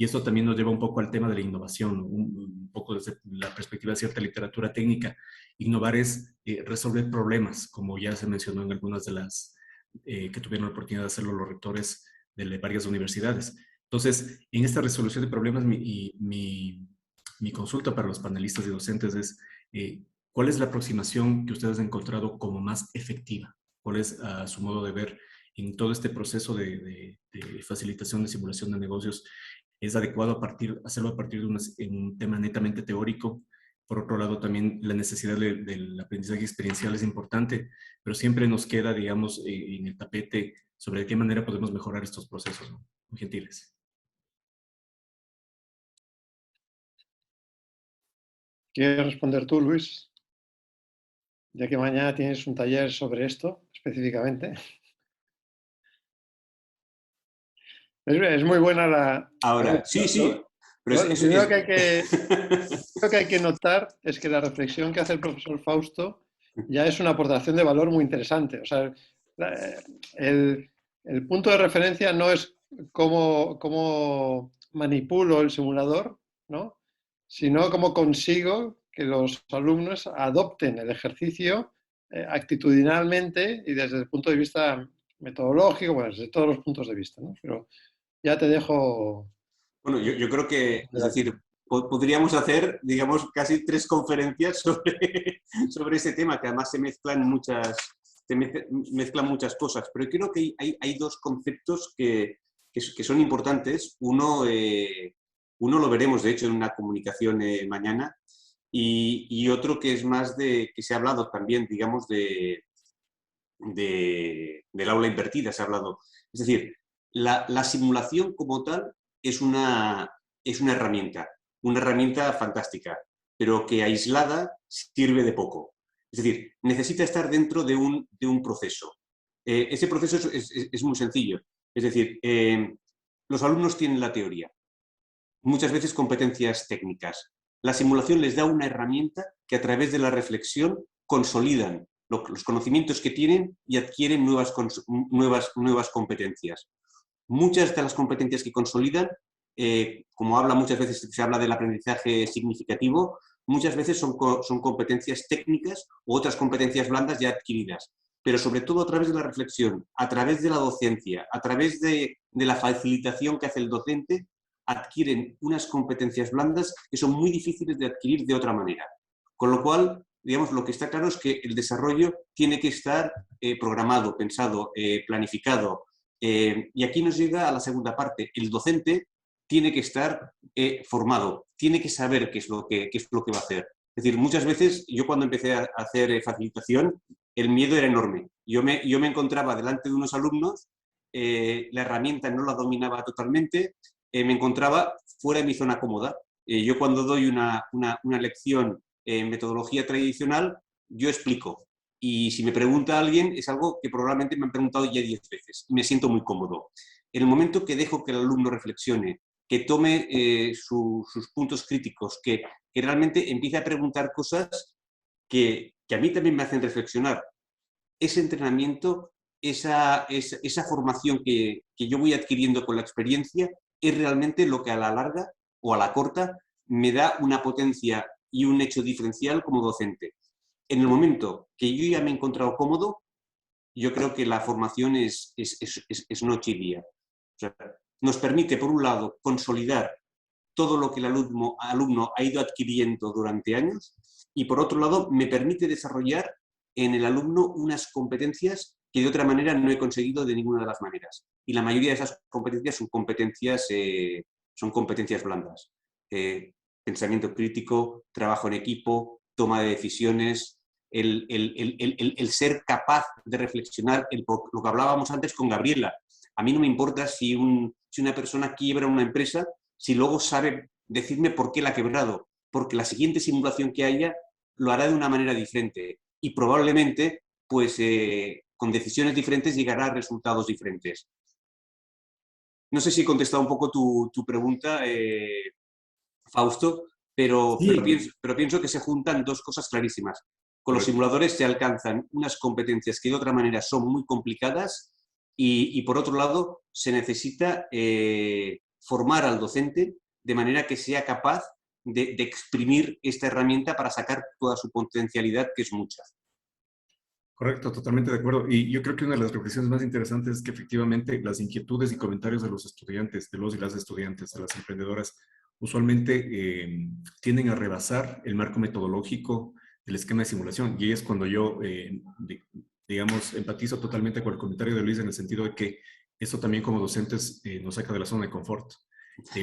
Y eso también nos lleva un poco al tema de la innovación, un poco desde la perspectiva de cierta literatura técnica. Innovar es resolver problemas, como ya se mencionó en algunas de las que tuvieron la oportunidad de hacerlo los rectores de varias universidades. Entonces, en esta resolución de problemas, mi consulta para los panelistas y docentes es ¿cuál es la aproximación que ustedes han encontrado como más efectiva? ¿Cuál es, a su modo de ver, en todo este proceso de facilitación de simulación de negocios? ¿Es adecuado hacerlo a partir de un tema netamente teórico? Por otro lado, también la necesidad del aprendizaje experiencial es importante, pero siempre nos queda, digamos, en el tapete sobre de qué manera podemos mejorar estos procesos, ¿no? Muy gentiles. ¿Quieres responder tú, Luis? Ya que mañana tienes un taller sobre esto, específicamente. Es muy buena la... Ahora, sí. Pero lo primero que hay que notar es que la reflexión que hace el profesor Fausto ya es una aportación de valor muy interesante. O sea, el punto de referencia no es cómo manipulo el simulador, ¿no? sino cómo consigo que los alumnos adopten el ejercicio actitudinalmente y desde el punto de vista metodológico, bueno, desde todos los puntos de vista, ¿no? Pero ya te dejo... Bueno, yo creo que, es decir, podríamos hacer, digamos, casi 3 conferencias sobre ese tema, que además se mezclan muchas cosas, pero creo que hay 2 conceptos que son importantes. Uno lo veremos, de hecho, en una comunicación mañana, y otro que es más que se ha hablado también, digamos, del aula invertida, se ha hablado. Es decir, la simulación como tal es una herramienta fantástica, pero que aislada sirve de poco. Es decir, necesita estar dentro de un proceso. Ese proceso es muy sencillo. Es decir, los alumnos tienen la teoría, muchas veces competencias técnicas. La simulación les da una herramienta que a través de la reflexión consolidan los conocimientos que tienen y adquieren nuevas competencias. Muchas de las competencias que consolidan, como muchas veces se habla del aprendizaje significativo, muchas veces son competencias técnicas u otras competencias blandas ya adquiridas, pero sobre todo a través de la reflexión, a través de la docencia, a través de la facilitación que hace el docente, adquieren unas competencias blandas que son muy difíciles de adquirir de otra manera. Con lo cual, digamos, lo que está claro es que el desarrollo tiene que estar programado, pensado, planificado. Y aquí nos llega a la segunda parte. El docente tiene que estar formado, tiene que saber qué es lo que va a hacer. Es decir, muchas veces, yo cuando empecé a hacer facilitación, el miedo era enorme. Yo me encontraba delante de unos alumnos, la herramienta no la dominaba totalmente, me encontraba fuera de mi zona cómoda. Yo cuando doy una lección en metodología tradicional, yo explico. Y si me pregunta alguien, es algo que probablemente me han preguntado ya 10 veces. Me siento muy cómodo. En el momento que dejo que el alumno reflexione, que tome sus puntos críticos, que realmente empiece a preguntar cosas que a mí también me hacen reflexionar, ese entrenamiento, esa formación que yo voy adquiriendo con la experiencia, es realmente lo que a la larga o a la corta me da una potencia y un hecho diferencial como docente. En el momento que yo ya me he encontrado cómodo, yo creo que la formación es noche y día. O sea, nos permite, por un lado, consolidar todo lo que el alumno ha ido adquiriendo durante años y, por otro lado, me permite desarrollar en el alumno unas competencias que de otra manera no he conseguido de ninguna de las maneras. Y la mayoría de esas competencias son competencias blandas. Pensamiento crítico, trabajo en equipo, toma de decisiones, el ser capaz de reflexionar, lo que hablábamos antes con Gabriela. A mí no me importa si una persona quiebra una empresa, si luego sabe decirme por qué la ha quebrado, porque la siguiente simulación que haya lo hará de una manera diferente y probablemente pues, con decisiones diferentes llegará a resultados diferentes. No sé si he contestado un poco tu pregunta, Fausto, pero pienso que se juntan 2 cosas clarísimas. Con los simuladores se alcanzan unas competencias que de otra manera son muy complicadas y por otro lado se necesita formar al docente de manera que sea capaz de exprimir esta herramienta para sacar toda su potencialidad, que es mucha. Correcto, totalmente de acuerdo. Y yo creo que una de las reflexiones más interesantes es que efectivamente las inquietudes y comentarios de los estudiantes, de los y las estudiantes, de las emprendedoras, usualmente tienden a rebasar el marco metodológico del esquema de simulación. Y es cuando yo, digamos, empatizo totalmente con el comentario de Luis en el sentido de que eso también como docentes nos saca de la zona de confort.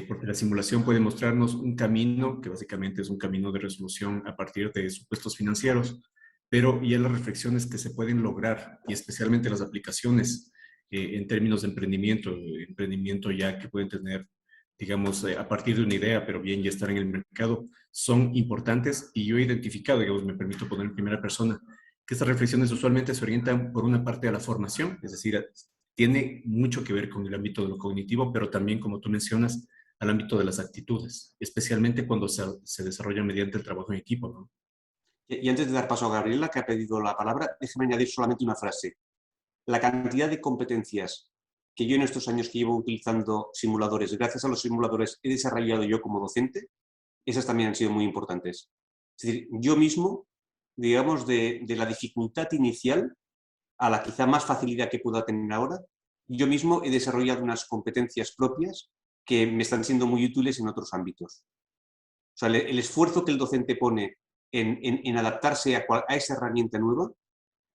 Porque la simulación puede mostrarnos un camino que básicamente es un camino de resolución a partir de supuestos financieros, pero ya las reflexiones que se pueden lograr y especialmente las aplicaciones en términos de emprendimiento ya que pueden tener, digamos, a partir de una idea, pero bien ya estar en el mercado, son importantes y yo he identificado, digamos, me permito poner en primera persona, que estas reflexiones usualmente se orientan por una parte a la formación, es decir, tiene mucho que ver con el ámbito de lo cognitivo, pero también, como tú mencionas, al ámbito de las actitudes, especialmente cuando se desarrolla mediante el trabajo en equipo, ¿no? Y antes de dar paso a Gabriela, que ha pedido la palabra, déjame añadir solamente una frase. La cantidad de competencias que yo en estos años que llevo utilizando simuladores, gracias a los simuladores he desarrollado yo como docente, esas también han sido muy importantes. Es decir, yo mismo, digamos, de la dificultad inicial a la quizá más facilidad que pueda tener ahora, yo mismo he desarrollado unas competencias propias que me están siendo muy útiles en otros ámbitos. O sea, el esfuerzo que el docente pone en adaptarse a esa herramienta nueva,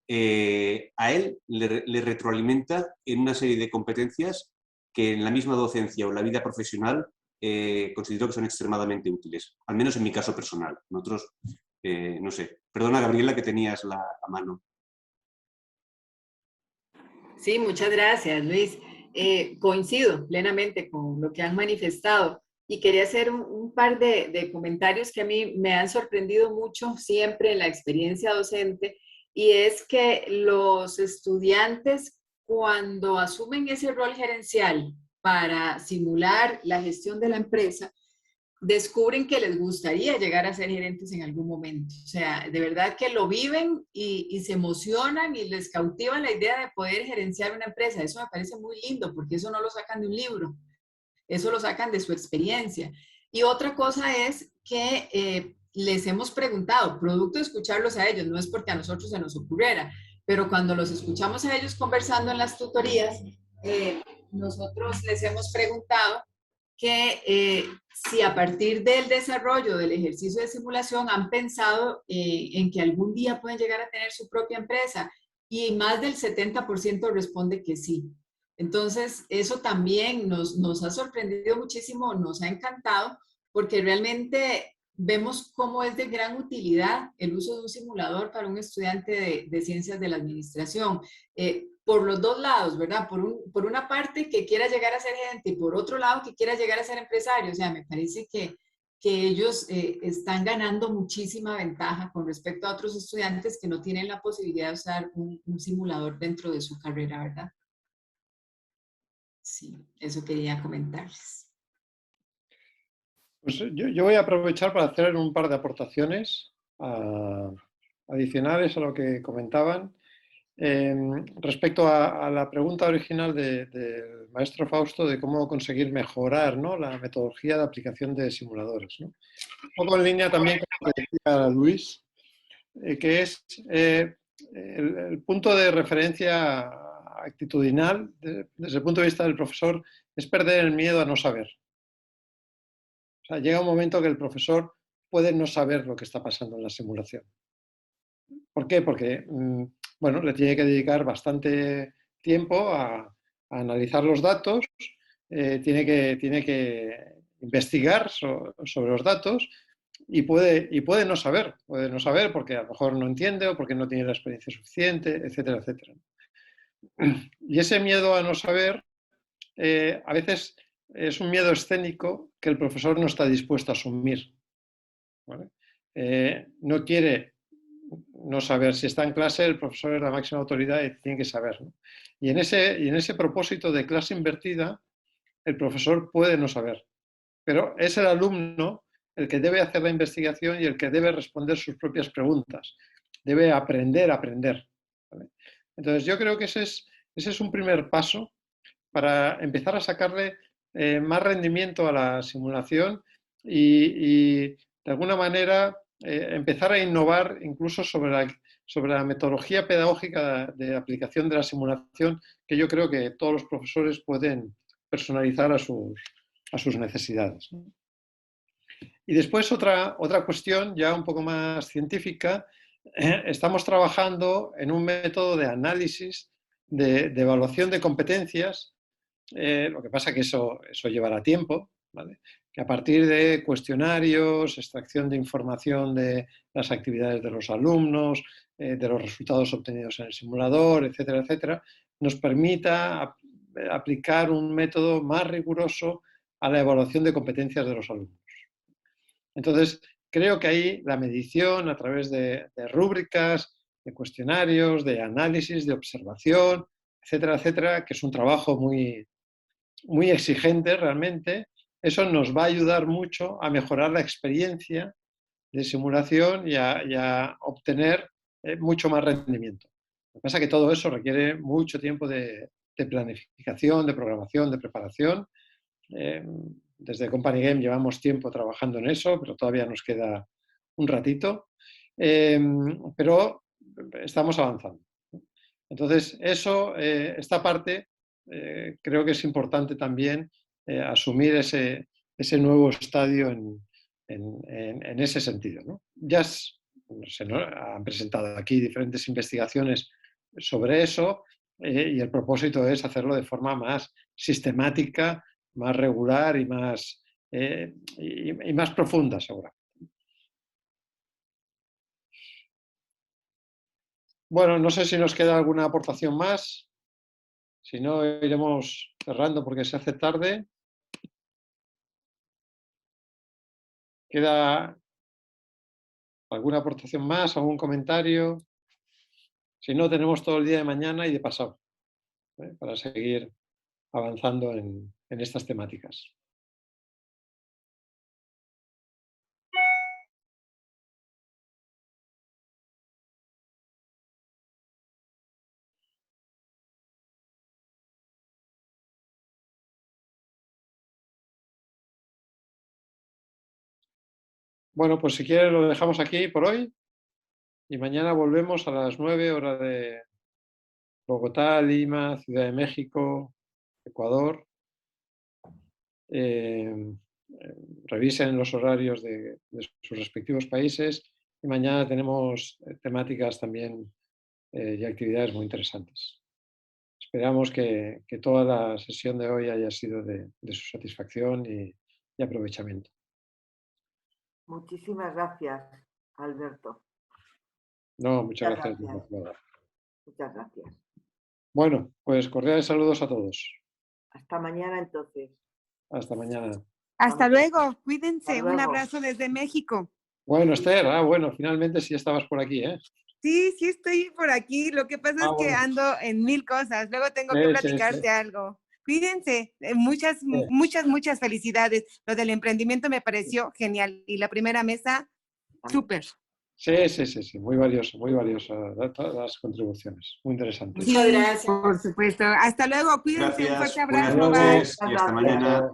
a él le retroalimenta en una serie de competencias que en la misma docencia o en la vida profesional considero que son extremadamente útiles, al menos en mi caso personal. En otros, no sé. Perdona, Gabriela, que tenías la mano. Sí, muchas gracias, Luis. Coincido plenamente con lo que han manifestado y quería hacer un par de comentarios que a mí me han sorprendido mucho siempre en la experiencia docente, y es que los estudiantes, cuando asumen ese rol gerencial para simular la gestión de la empresa, descubren que les gustaría llegar a ser gerentes en algún momento. O sea, de verdad que lo viven y se emocionan y les cautiva la idea de poder gerenciar una empresa. Eso me parece muy lindo, porque eso no lo sacan de un libro, eso lo sacan de su experiencia. Y otra cosa es que les hemos preguntado, producto de escucharlos a ellos, no es porque a nosotros se nos ocurriera, pero cuando los escuchamos a ellos conversando en las tutorías, nosotros les hemos preguntado que si a partir del desarrollo del ejercicio de simulación han pensado en que algún día pueden llegar a tener su propia empresa, y más del 70% responde que sí. Entonces, eso también nos ha sorprendido muchísimo, nos ha encantado, porque realmente vemos cómo es de gran utilidad el uso de un simulador para un estudiante de ciencias de la administración. Por los dos lados, ¿verdad? Por una parte que quiera llegar a ser gerente y por otro lado que quiera llegar a ser empresario. O sea, me parece que ellos están ganando muchísima ventaja con respecto a otros estudiantes que no tienen la posibilidad de usar un simulador dentro de su carrera, ¿verdad? Sí, eso quería comentarles. Pues yo voy a aprovechar para hacer un par de aportaciones adicionales a lo que comentaban. Respecto a la pregunta original del maestro Fausto de cómo conseguir mejorar, ¿no?, la metodología de aplicación de simuladores, ¿no? Un poco en línea también con lo que decía Luis, que es el punto de referencia actitudinal desde el punto de vista del profesor, es perder el miedo a no saber. O sea, llega un momento que el profesor puede no saber lo que está pasando en la simulación. ¿Por qué? Porque bueno, le tiene que dedicar bastante tiempo a analizar los datos, tiene que investigar sobre los datos y puede no saber porque a lo mejor no entiende o porque no tiene la experiencia suficiente, etcétera, etcétera. Y ese miedo a no saber a veces es un miedo escénico que el profesor no está dispuesto a asumir, ¿vale? No quiere no saber. Si está en clase, el profesor es la máxima autoridad y tiene que saber, ¿no? Y en ese propósito de clase invertida, el profesor puede no saber, pero es el alumno el que debe hacer la investigación y el que debe responder sus propias preguntas. Debe aprender a aprender, ¿vale? Entonces, yo creo que ese es un primer paso para empezar a sacarle más rendimiento a la simulación y de alguna manera empezar a innovar incluso sobre la metodología pedagógica de aplicación de la simulación, que yo creo que todos los profesores pueden personalizar a sus necesidades, ¿no? Y después otra cuestión ya un poco más científica. Estamos trabajando en un método de análisis, de evaluación de competencias. Lo que pasa es que eso llevará tiempo, ¿vale? Que a partir de cuestionarios, extracción de información de las actividades de los alumnos, de los resultados obtenidos en el simulador, etcétera, etcétera, nos permita aplicar un método más riguroso a la evaluación de competencias de los alumnos. Entonces, creo que ahí la medición a través de rúbricas, de cuestionarios, de análisis, de observación, etcétera, etcétera, que es un trabajo muy, muy exigente realmente, eso nos va a ayudar mucho a mejorar la experiencia de simulación y a obtener mucho más rendimiento. Lo que pasa es que todo eso requiere mucho tiempo de planificación, de programación, de preparación. desde Company Game llevamos tiempo trabajando en eso, pero todavía nos queda un ratito. Pero estamos avanzando. Entonces, esta parte, creo que es importante también asumir ese nuevo estadio en ese sentido, ¿no? Ya han presentado aquí diferentes investigaciones sobre eso y el propósito es hacerlo de forma más sistemática, más regular y más profunda, seguramente. Bueno, no sé si nos queda alguna aportación más. Si no, iremos cerrando porque se hace tarde. ¿Queda alguna aportación más, algún comentario? Si no, tenemos todo el día de mañana y de pasado para seguir avanzando en estas temáticas. Bueno, pues si quieres lo dejamos aquí por hoy y mañana volvemos a las 9 hora de Bogotá, Lima, Ciudad de México, Ecuador. Revisen los horarios de sus respectivos países y mañana tenemos temáticas también y actividades muy interesantes. Esperamos que toda la sesión de hoy haya sido de su satisfacción y aprovechamiento. Muchísimas gracias, Alberto. No, muchas gracias. Muchas gracias. Bueno, pues cordiales saludos a todos. Hasta mañana entonces. Hasta mañana. Hasta luego, cuídense. Hasta luego. Un abrazo desde México. Bueno, Esther, bueno, finalmente sí estabas por aquí, ¿eh? Sí, sí estoy por aquí. Lo que pasa es que bueno. ando en 1000 cosas. Luego tengo que platicarte algo. Cuídense. Muchas felicidades. Lo del emprendimiento me pareció genial. Y la primera mesa, súper. Sí. Muy valioso todas las contribuciones. Muy interesante. Sí, gracias. Por supuesto. Hasta luego. Cuídense. Gracias. Un fuerte abrazo. Buenas noches y hasta mañana.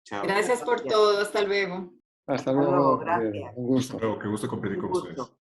Chao. Gracias por todo. Hasta luego. Hasta luego. Gracias. Un gusto. Qué gusto compartir con ustedes.